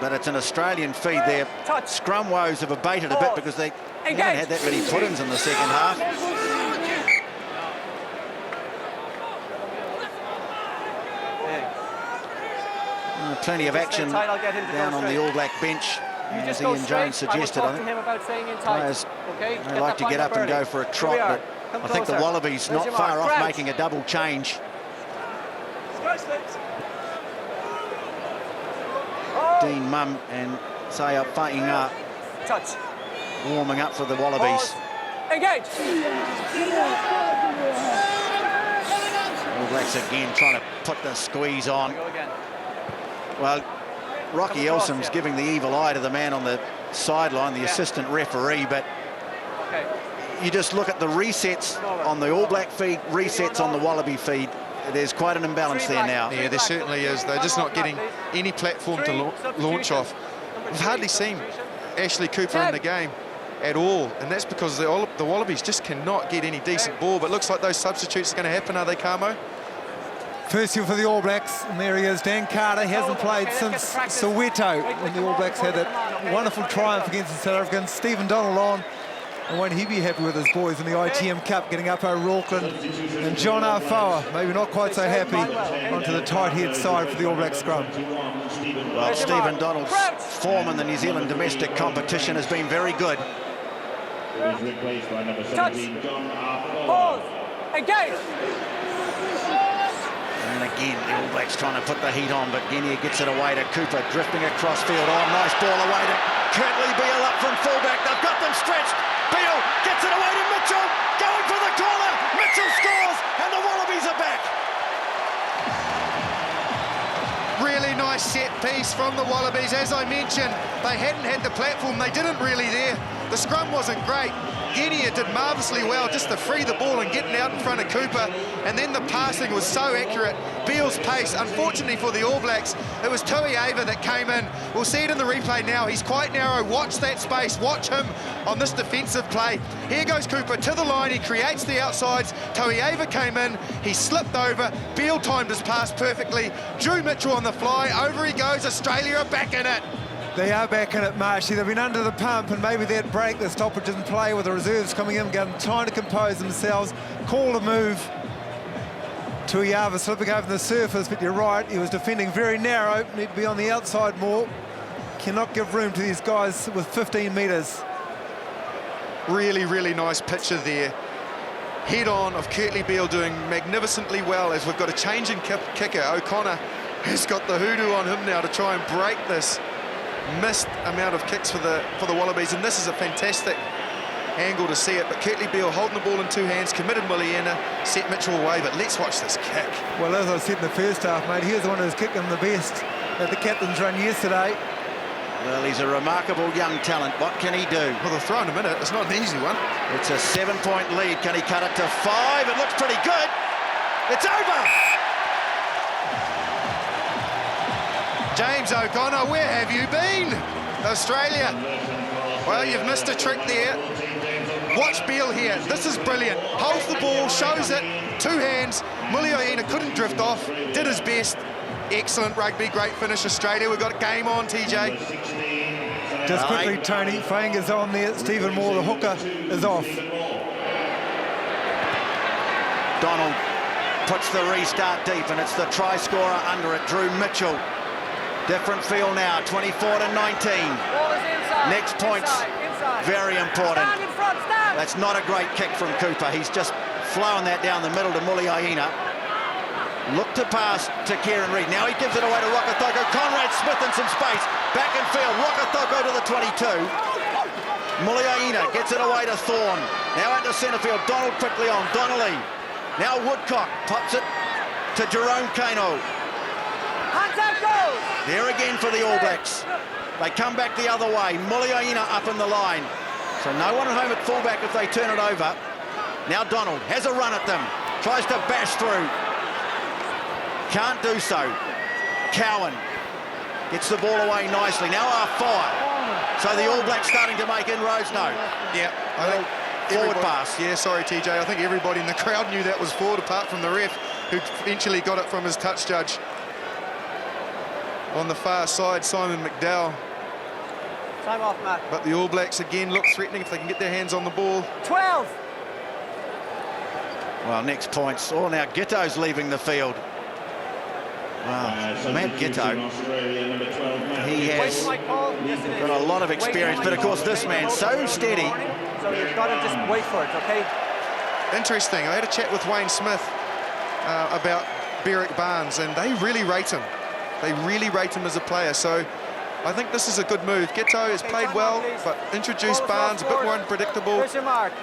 But it's an Australian feed there. Scrum woes have abated a bit because they haven't had that many put-ins in the second half. Plenty of action down on the All Black bench, as Ian Jones suggested. I think players they like to get up and go for a trot, but I think the Wallabies not far off making a double change. Dean Mum and Saya Whainga warming up for the Wallabies. Engage. All Blacks again trying to put the squeeze on. Well, Rocky Elsom's giving the evil eye to the man on the sideline, the assistant referee, but you just look at the resets on the All Black feed, resets on the Wallaby feed. There's quite an imbalance there now. Yeah, there certainly is. They're just not getting any platform to launch off. We've hardly seen Ashley Cooper in the game at all, and that's because the Wallabies just cannot get any decent ball. But looks like those substitutes are going to happen, are they, Camo? First year for the All Blacks, and there he is, Dan Carter. He hasn't played since Soweto, when the All Blacks had that wonderful triumph against the South Africans. Stephen Donald on, and won't he be happy with his boys in the ITM Cup, getting up over Auckland. And John Afoa, maybe not quite so happy, onto the tight head side for the All Black scrum. Well, Stephen Donald's form in the New Zealand domestic competition has been very good. Pause. Engage. And again, the All Blacks trying to put the heat on, but Genia gets it away to Cooper, drifting across field. Oh, nice ball away to Curtly Beale up from fullback. They've got them stretched. Beale gets it away to Mitchell, going for the corner. Mitchell scores, and the Wallabies are back. Really nice set piece from the Wallabies. As I mentioned, they hadn't had the platform. They didn't really there. The scrum wasn't great. Genia did marvellously well just to free the ball and getting out in front of Cooper, and then the passing was so accurate. Beale's pace, unfortunately for the All Blacks, it was Tuiava that came in. We'll see it in the replay now. He's quite narrow. Watch that space. Watch him on this defensive play. Here goes Cooper to the line. He creates the outsides. Tuiava came in. He slipped over. Beale timed his pass perfectly. Drew Mitchell on the fly. Over he goes. Australia are back in it. They are back in it, Marshy. They've been under the pump, and maybe that break, the stoppage in play with the reserves coming in, getting time to compose themselves, call a move. Tuiava slipping over the surface, but you're right, he was defending very narrow, need to be on the outside more. Cannot give room to these guys with 15 metres. Really, really nice picture there. Head on of Curtly Beale doing magnificently well, as we've got a change in kicker. O'Connor has got the hoodoo on him now to try and break this missed amount of kicks for the Wallabies, and this is a fantastic angle to see it. But Curtly Beale holding the ball in two hands, committed Muliaina, set Mitchell away. But let's watch this kick. Well, as I said in the first half, mate, here's the one who's kicking the best at the captain's run yesterday. Well, he's a remarkable young talent. What can he do? Well, the throw in a minute, it's not an easy one. It's a 7-point lead. Can he cut it to 5? It looks pretty good. It's over. James O'Connor, where have you been? Australia. Well, you've missed a trick there. Watch Beale here. This is brilliant. Holds the ball, shows it, two hands. Muliaina couldn't drift off, did his best. Excellent rugby, great finish, Australia. We've got a game on, TJ. Just quickly, Tony, Fainga's on there. Stephen Moore, the hooker, is off. Donald puts the restart deep, and it's the try scorer under it, Drew Mitchell. Different feel now, 24-19. Next point's very important. That's not a great kick from Cooper. He's just flowing that down the middle to Muliaina. Look to pass to Kieran Read. Now he gives it away to Rokocoko. Conrad Smith in some space. Back in field. Rokocoko to the 22. Muliaina gets it away to Thorn. Now into centre field. Donald quickly on. Donnelly. Now Woodcock pops it to Jerome Kaino. There again for the All Blacks. They come back the other way. Muliaina up in the line. So no one at home at fullback if they turn it over. Now Donald has a run at them. Tries to bash through. Can't do so. Cowan gets the ball away nicely. Now Afoa. So the All Blacks starting to make inroads. No. Yeah, I think forward pass. Yeah, sorry, TJ. I think everybody in the crowd knew that was forward, apart from the ref, who eventually got it from his touch judge. on the far side, Simon McDowell. Time off, Matt. But the All Blacks again look threatening if they can get their hands on the ball. 12. Well, next points. Oh, now Gitto's leaving the field. Wow, Matt Gitto, he has got a lot of experience, but of course this man's so steady. So you've got to just wait for it, okay? Interesting. I had a chat with Wayne Smith about Berwick Barnes, and they really rate him. They really rate him as a player, so I think this is a good move. Gitto has played well, but introduce Barnes, a bit more unpredictable.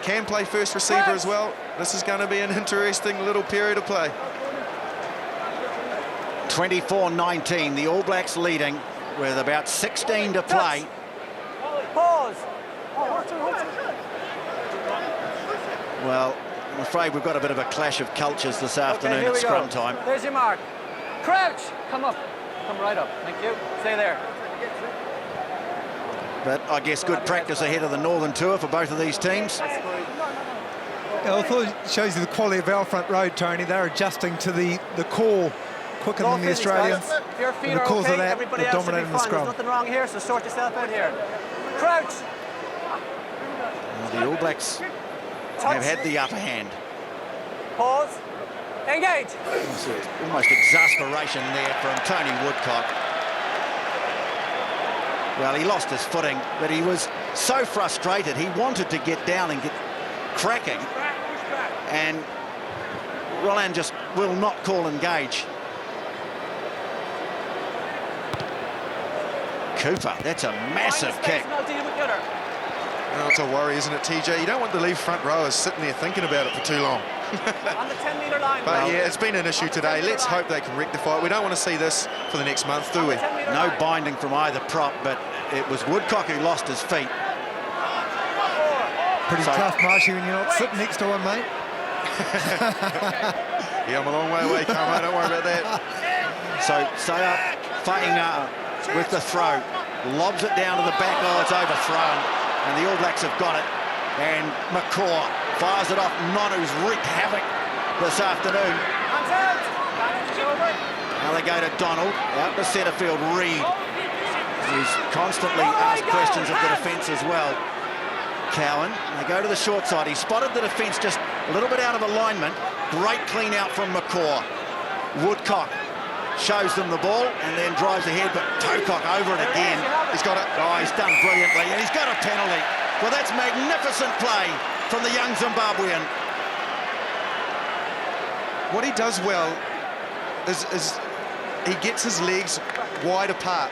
Can play first receiver as well. This is going to be an interesting little period of play. 24-19, the All Blacks leading with about 16 to play. Pause. Well, I'm afraid we've got a bit of a clash of cultures this afternoon at scrum time. There's your mark. Crouch. Come up. Come right up. Thank you. Stay there. But I guess good practice ahead of the Northern Tour for both of these teams. Yeah, I thought it shows you the quality of our front row, Tony. They're adjusting to the call quicker than the Australians. And because of that, they're dominating the scrum. There's nothing wrong here, so sort yourself out here. Crouch. Well, the All Blacks have had the upper hand. Pause. Engage. Almost exasperation there from Tony Woodcock. Well, he lost his footing, but he was so frustrated. He wanted to get down and get cracking. And Roland just will not call engage. Cooper, that's a massive kick. Well, it's a worry, isn't it, TJ? You don't want to leave front rowers sitting there thinking about it for too long. On the 10-metre line. But yeah, it's been an issue today. Let's hope they can rectify it. We don't want to see this for the next month, do we? No binding from either prop, but it was Woodcock who lost his feet. Pretty tough, Marshy, when you're not sitting next to him, mate. Yeah, I'm a long way away, Carmo. Don't worry about that. So Fainga with the throw, lobs it down to the back. Oh, it's overthrown, and the All Blacks have got it. And McCaw fires it off. Nonu's wreaked havoc this afternoon. Now they go to Donald, out to centre field. Read, who's constantly asked questions of the defence as well. Cowan, they go to the short side. He spotted the defence just a little bit out of alignment. Great clean out from McCaw. Woodcock shows them the ball and then drives ahead, but Pocock over it again. He's got it. Oh, he's done brilliantly, and he's got a penalty. Well, that's magnificent play from the young Zimbabwean. What he does well is he gets his legs wide apart.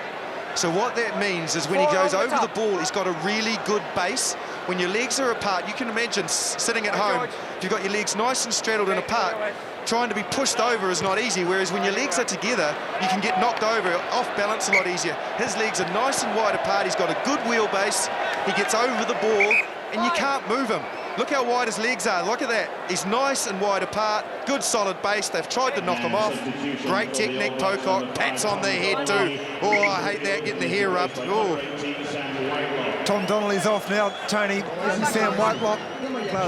So what that means is when he goes over the ball, he's got a really good base. When your legs are apart, you can imagine sitting at home, if you've got your legs nice and straddled and apart, trying to be pushed over is not easy, whereas when your legs are together, you can get knocked over, off balance a lot easier. His legs are nice and wide apart, he's got a good wheelbase, he gets over the ball, and you can't move him. Look how wide his legs are, look at that. He's nice and wide apart, good solid base. They've tried to knock him off. Great technique, Pocock, pats on the head too. Oh, I hate that, getting the hair up. Oh. Tom Donnelly's off now, Tony. Sam Whitelock,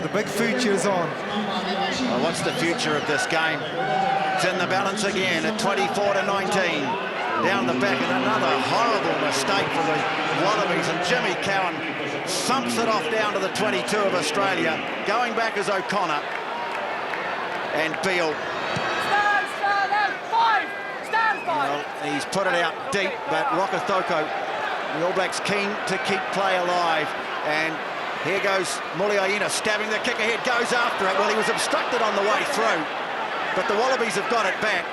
the big future's on. Well, what's the future of this game? It's in the balance again at 24-19. Down the back, and another horrible mistake for the Wallabies, and Jimmy Cowan thumps it off down to the 22 of Australia. Going back is O'Connor and Beale. Stand five. Well, he's put it out deep, but Rokocoko, the All Blacks keen to keep play alive, and here goes Muliaina stabbing the kick ahead, goes after it. Well, he was obstructed on the way through, but the Wallabies have got it back.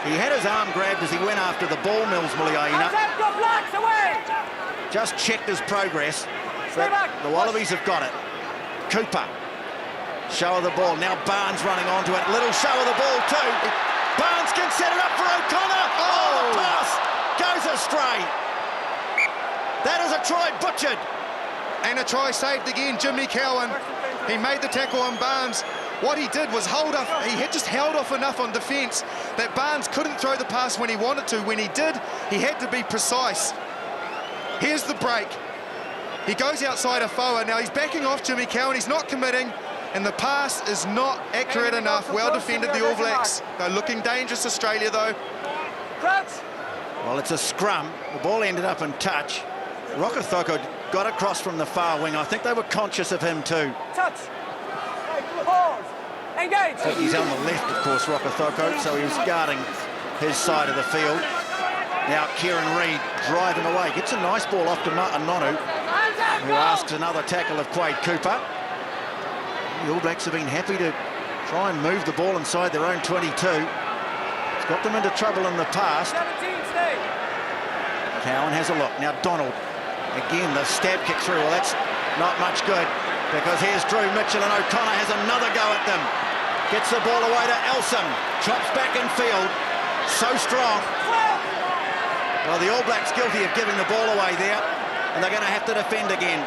He had his arm grabbed as he went after the ball, Mills Muliaina. Just checked his progress, but the Wallabies have got it. Cooper, show of the ball. Now Barnes running onto it. Little show of the ball too. Barnes can set it up for O'Connor. Oh, the pass goes astray. That is a try butchered. And a try saved again, Jimmy Cowan. He made the tackle on Barnes. What he did was hold off, he had just held off enough on defence that Barnes couldn't throw the pass when he wanted to. When he did, he had to be precise. Here's the break. He goes outside a forward. Now he's backing off Jimmy Cowan, he's not committing, and the pass is not accurate enough. Well defended, the All Blacks. They're looking dangerous, Australia, though. Crouch. Well, it's a scrum. The ball ended up in touch. Rokocoko got across from the far wing. I think they were conscious of him too. Touch. Pause. Engage. I think he's on the left, of course, Rokocoko, so he was guarding his side of the field. Now Kieran Read driving away. Gets a nice ball off to Nonu, who asks another tackle of Quade Cooper. The All Blacks have been happy to try and move the ball inside their own 22. It's got them into trouble in the past. Cowan has a look. Now Donald. Again, the stab kick through. Well, that's not much good, because here's Drew Mitchell, and O'Connor has another go at them. Gets the ball away to Elsom. Chops back in field. So strong. Well, the All Blacks guilty of giving the ball away there, and they're going to have to defend again.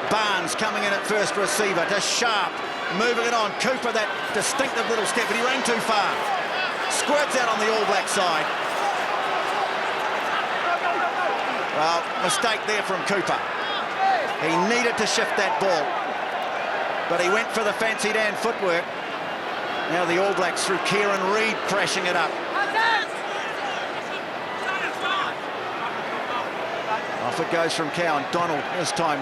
Barnes coming in at first receiver to Sharpe. Moving it on. Cooper, that distinctive little step, but he ran too far. Squirts out on the All Black side. Well, mistake there from Cooper. He needed to shift that ball, but he went for the fancy Dan footwork. Now the All Blacks through Kieran Read crashing it up. Off it goes from Cowan. Donald this time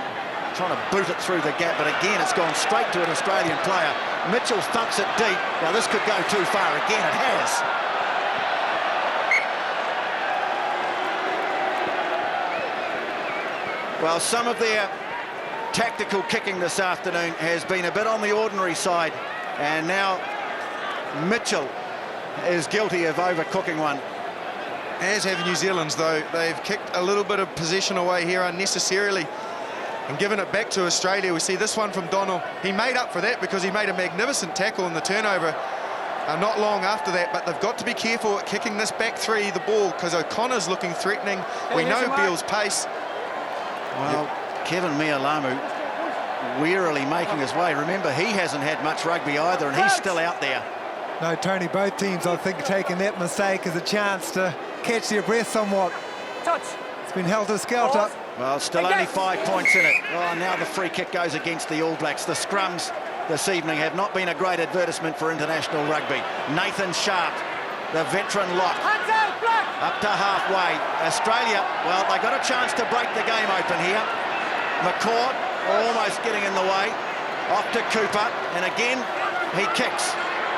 trying to boot it through the gap, but again it's gone straight to an Australian player. Mitchell thumps it deep. Now this could go too far. Again it has. Well, some of their tactical kicking this afternoon has been a bit on the ordinary side, and now Mitchell is guilty of overcooking one. As have New Zealand's, though. They've kicked a little bit of possession away here unnecessarily and given it back to Australia. We see this one from Donnelly. He made up for that because he made a magnificent tackle in the turnover not long after that, but they've got to be careful at kicking this back three, the ball, because O'Connor's looking threatening. We know Beale's pace. Well, Keven Mealamu wearily making his way. Remember, he hasn't had much rugby either, and he's still out there. No, Tony, both teams, I think, taking that mistake as a chance to catch their breath somewhat. Touch. It's been helter-skelter. Well, still only 5 points in it. Oh, now the free kick goes against the All Blacks. The scrums this evening have not been a great advertisement for international rugby. Nathan Sharpe, the veteran lock. Up to halfway. Australia, well, they got a chance to break the game open here. McCaw almost getting in the way. Off to Cooper, and again, he kicks.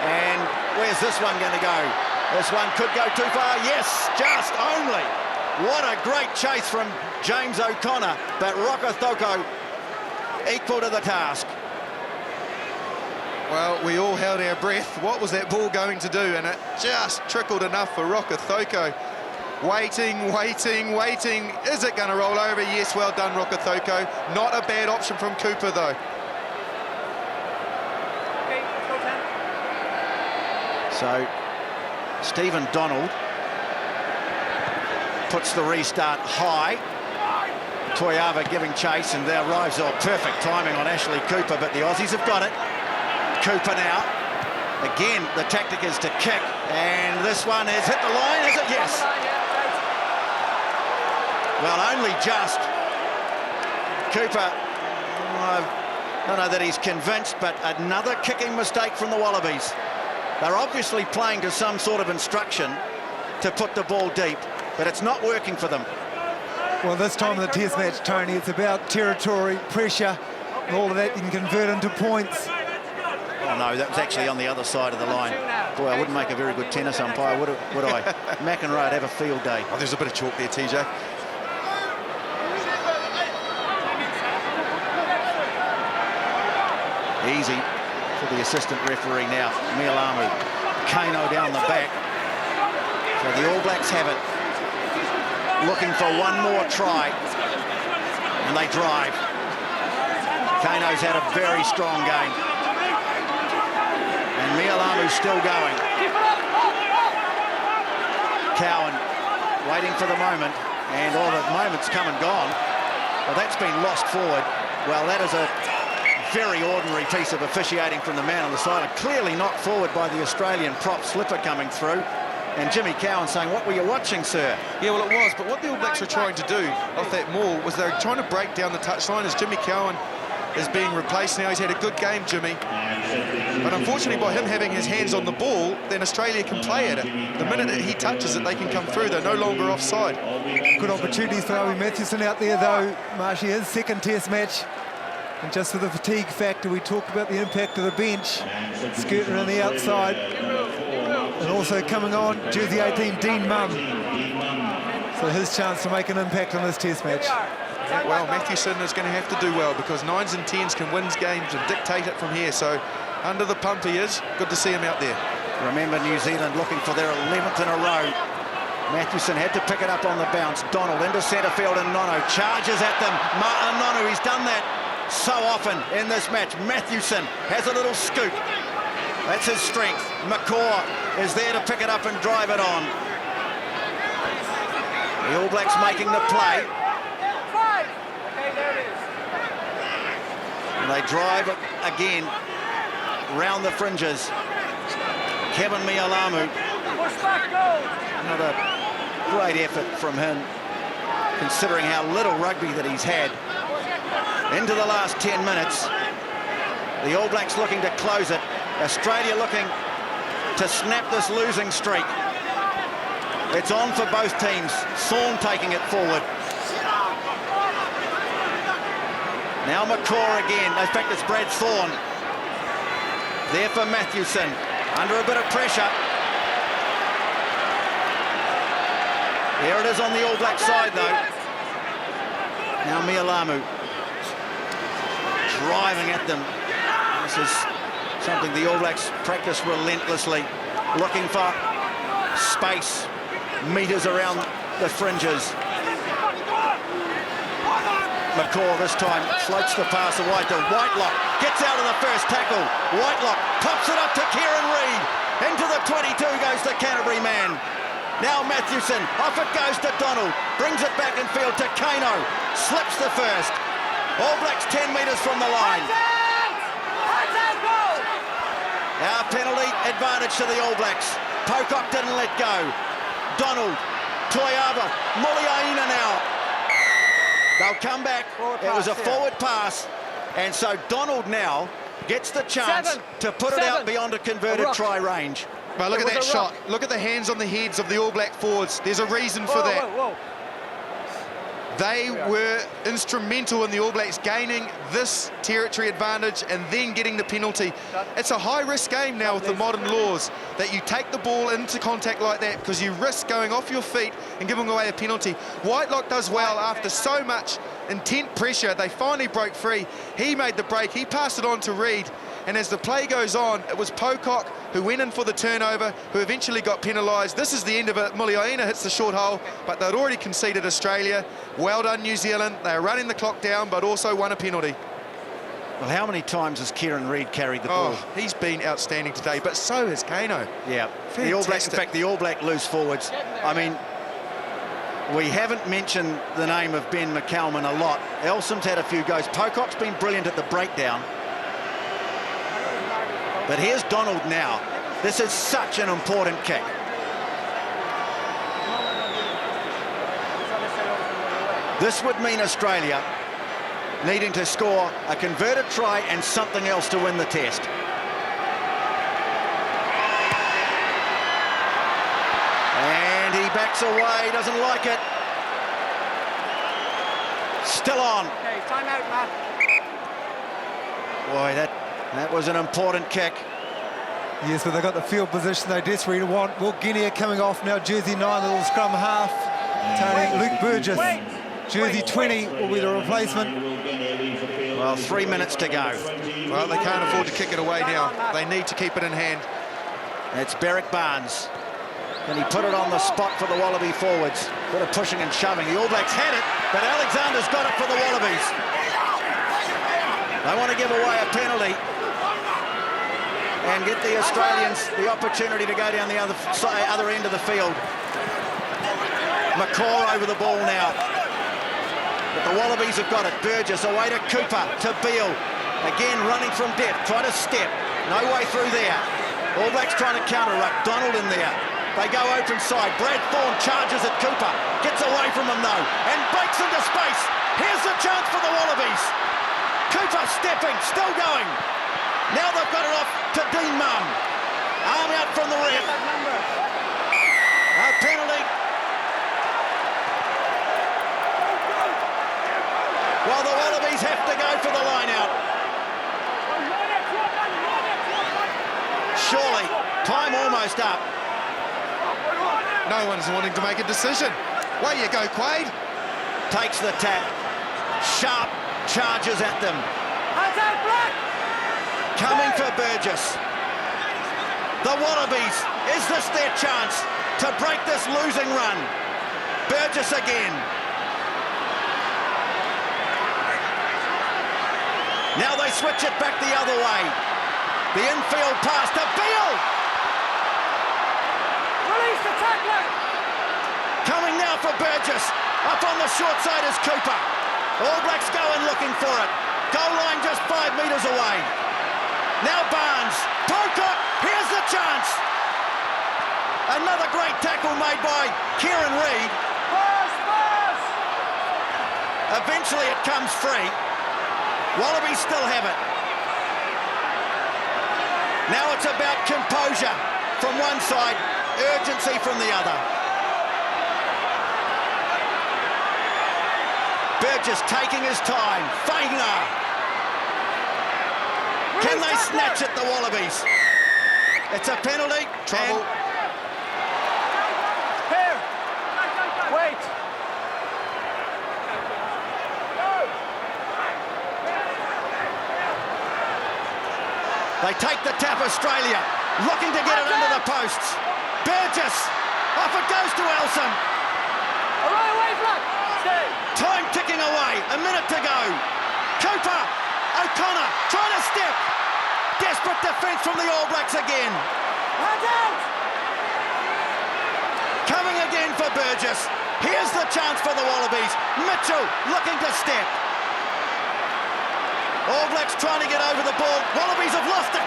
And where's this one going to go? This one could go too far. Yes, just only. What a great chase from James O'Connor, but Rokocoko equal to the task. Well, we all held our breath. What was that ball going to do? And it just trickled enough for Rokocoko. Waiting, waiting, waiting. Is it going to roll over? Yes, well done, Rokocoko. Not a bad option from Cooper, though. So, Stephen Donald puts the restart high. Toyava giving chase, and there arrives perfect timing on Ashley Cooper, but the Aussies have got it. Cooper now. Again, the tactic is to kick, and this one has hit the line, is it? Yes. Well, only just. Cooper, I don't know that he's convinced, but another kicking mistake from the Wallabies. They're obviously playing to some sort of instruction to put the ball deep, but it's not working for them. Well, this time in the Test match, Tony, it's about territory, pressure, and all of that you can convert into points. Oh, no, that was actually on the other side of the line. Boy, I wouldn't make a very good tennis umpire, would I? McEnroe would have a field day. Oh, there's a bit of chalk there, TJ. Easy for the assistant referee now. Mealamu, Kaino down the back. So the All Blacks have it. Looking for one more try. And they drive. Kaino's had a very strong game. And Mealamu's still going. Cowan waiting for the moment. And all the moment's come and gone. Well, that's been lost forward. Well, that is a very ordinary piece of officiating from the man on the side. Clearly knocked forward by the Australian prop slipper coming through. And Jimmy Cowan saying, "What were you watching, sir?" Yeah, well, it was. But what the All Blacks were trying to do off that maul was they were trying to break down the touchline as Jimmy Cowan is being replaced now. He's had a good game, Jimmy. But unfortunately, by him having his hands on the ball, then Australia can play at it. The minute that he touches it, they can come through. They're no longer offside. Good opportunities for Owen Mathewson out there, though. Marshy, his second test match. And just for the fatigue factor, we talked about the impact of the bench. Skirting around the outside. And also coming on, jersey 18, Dean Munn. So his chance to make an impact on this test match. Well, Mathewson is going to have to do well because 9s and 10s can win games and dictate it from here. So under the pump he is. Good to see him out there. Remember, New Zealand looking for their 11th in a row. Mathewson had to pick it up on the bounce. Donald into centre field and Nonu charges at them. Nonu, he's done that so often in this match. Mathewson has a little scoop. That's his strength. McCaw is there to pick it up and drive it on. The All Blacks making the play. And they drive it again round the fringes. Keven Mealamu. Another great effort from him, considering how little rugby that he's had. Into the last 10 minutes. The All Blacks looking to close it. Australia looking to snap this losing streak. It's on for both teams. Thorn taking it forward. Now McCaw again. In fact, it's Brad Thorn. There for Mathewson. Under a bit of pressure. There it is on the All Black side, though. Now Mealamu. Driving at them. This is something the All Blacks practice relentlessly. Looking for space. Metres around the fringes. McCaw this time floats the pass away to Whitelock. Gets out of the first tackle. Whitelock pops it up to Kieran Read. Into the 22 goes the Canterbury man. Now Mathewson, off it goes to Donald. Brings it back in field to Kaino. Slips the first. All Blacks 10 metres from the line. Our penalty advantage to the All Blacks. Pocock didn't let go. Donald, Toyava, Muliaina now. They'll come back. It was a forward pass. And so Donald now gets the chance to put it out beyond a converted try range. Well, look at that shot. Look at the hands on the heads of the All Black forwards. There's a reason for that. They were instrumental in the All Blacks gaining this territory advantage and then getting the penalty. It's a high-risk game now with the modern laws that you take the ball into contact like that because you risk going off your feet and giving away a penalty. Whitelock does well after so much intent pressure. They finally broke free. He made the break. He passed it on to Read. And as the play goes on, it was Pocock who went in for the turnover, who eventually got penalised. This is the end of it. Muliaina hits the short hole, but they'd already conceded Australia. Well done, New Zealand. They're running the clock down, but also won a penalty. Well, how many times has Kieran Read carried the ball? He's been outstanding today, but so has Kaino. Yeah, the All Black, in fact, the All Black loose forwards. I mean, we haven't mentioned the name of Benn McCalman a lot. Elsom's had a few goes. Pocock's been brilliant at the breakdown. But here's Donald now. This is such an important kick. This would mean Australia needing to score a converted try and something else to win the test. And he backs away, doesn't like it. Still on. Okay, time out, Matt. Boy, that was an important kick. Yes, but they got the field position they desperately want. Will Genia coming off now, jersey 9, the little scrum half. Tony Luke Burgess, jersey 20 will be the replacement. Well, 3 minutes to go. Well, they can't afford to kick it away now. They need to keep it in hand. It's Berrick Barnes. Can he put it on the spot for the Wallaby forwards? Bit of pushing and shoving. The All Blacks had it, but Alexander's got it for the Wallabies. They want to give away a penalty and get the Australians the opportunity to go down the other end of the field. McCaw over the ball now. But the Wallabies have got it. Burgess away to Cooper, to Beale. Again running from depth, trying to step. No way through there. All Blacks trying to counter-ruck. Donald in there. They go open side. Brad Thorn charges at Cooper. Gets away from him though and breaks into space. Here's the chance for the Wallabies. Cooper stepping, still going. Now they've got it off to Dean Munn. Arm out from the ref. A penalty. Well, the Wallabies have to go for the line out. Surely, time almost up. No one's wanting to make a decision. Way you go, Quade. Takes the tap. Sharpe charges at them. Coming for Burgess. The Wallabies, is this their chance to break this losing run? Burgess again. Now they switch it back the other way. The infield pass to Beale. Release the tackler. Coming now for Burgess. Up on the short side is Cooper. All Blacks going looking for it. Goal line just 5 metres away. Now Barnes. Pocock. Here's the chance. Another great tackle made by Kieran Read. Pass! Eventually it comes free. Wallabies still have it. Now it's about composure from one side, urgency from the other. Burgess taking his time. Faingler. Can they snatch at the Wallabies? It's a penalty. Trouble. Here. Wait. They take the tap, Australia, looking to get it under the posts. Burgess, off it goes to Elsom. Away, Black. Stay. Time ticking away, a minute to go. Cooper, O'Connor, trying to step. Desperate defence from the All Blacks again. Hands out. Coming again for Burgess. Here's the chance for the Wallabies. Mitchell looking to step. All Blacks trying to get over the ball. Wallabies have lost it.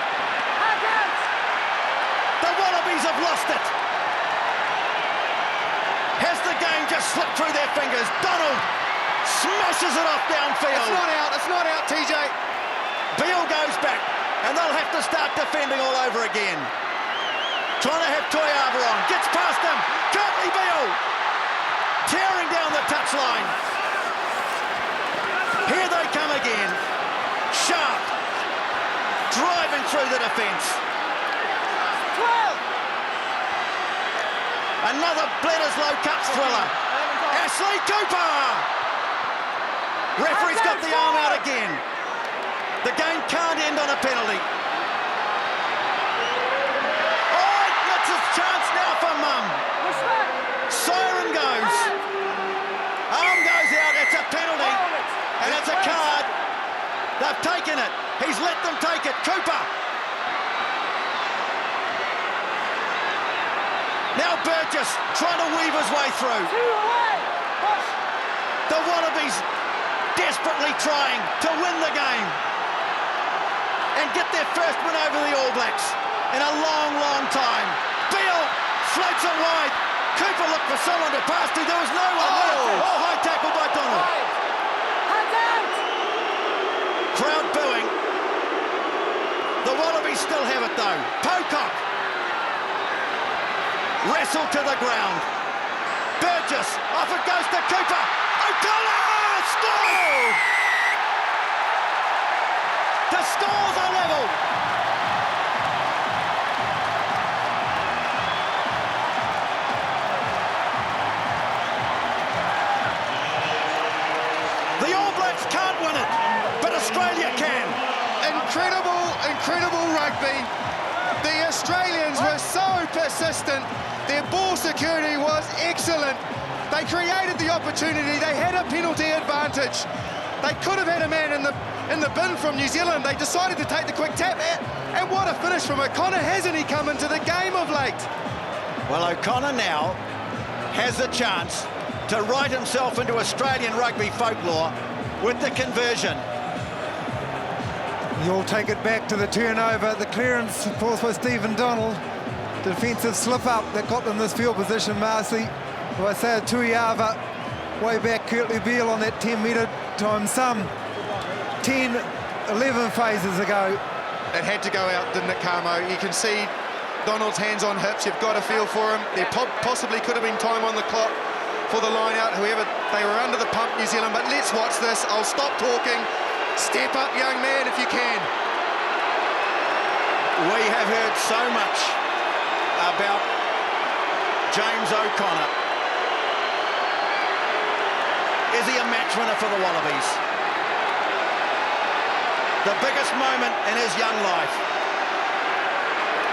The Wallabies have lost it. Has the game just slipped through their fingers? Donald smashes it off downfield. It's not out, TJ. Beale goes back, and they'll have to start defending all over again. Trying to have Toyava on. Gets past him. Curtly Beale tearing down the touchline. Here they come again. Sharpe driving through the defence. 12. Another Bledisloe Cup thriller. Ashley Cooper. Referee's got the arm out again. The game can't end on a penalty. Oh, it's a chance now for Mum. Siren goes. Arm goes out. It's a penalty. And it's a card. They've taken it. He's let them take it. Cooper. Now Burgess trying to weave his way through. The Wallabies desperately trying to win the game and get their first win over the All Blacks in a long, long time. Beale floats it wide. Cooper looked for someone to pass to. There was no one. Oh, high tackle by Donnelly. Crowd booing. The Wallabies still have it though. Pocock. Wrestled to the ground. Burgess. Off it goes to Cooper. O'Connor! Score! The scores are level. The All Blacks can't win it, but Australia can. Incredible rugby. The Australians were so persistent. Their ball security was excellent. They created the opportunity. They had a penalty advantage. They could have had a man in the bin from New Zealand. They decided to take the quick tap. And what a finish from O'Connor. Hasn't he come into the game of late? Well, O'Connor now has a chance to write himself into Australian rugby folklore with the conversion. You'll take it back to the turnover. The clearance, of course, by Stephen Donald. Defensive slip-up that got them this field position, Marcy. Well, I say Toyava way back, Curtly Beale on that 10 metre time sum. 10 11 phases ago. It had to go out, didn't it, Camo? You can see Donald's hands on hips. You've got a feel for him. There possibly could have been time on the clock for the line out. Whoever, they were under the pump, New Zealand. But let's watch this. I'll stop talking. Step up, young man, if you can. We have heard so much about James O'Connor. Is he a match winner for the Wallabies? The biggest moment in his young life.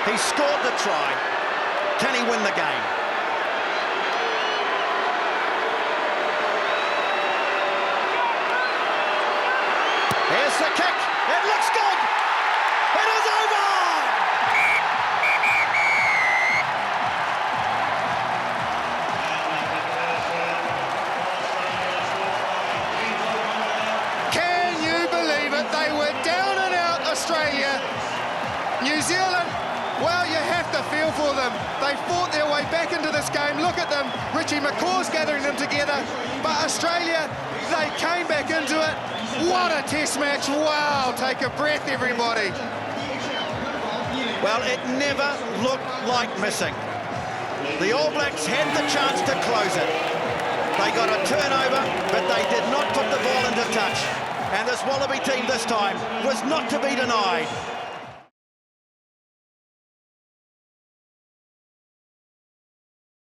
He scored the try. Can he win the game? Here's the kick. It looks good. It is over. Can you believe it? They were down and out, Australia. New Zealand, well, you have to feel for them. They fought their way back into this game. Look at them. Richie McCaw's gathering them together. But Australia, they came back into it. What a test match. Wow, take a breath, everybody. Well, it never looked like missing. The All Blacks had the chance to close it. They got a turnover, but they did not put the ball into touch. And this Wallaby team this time was not to be denied.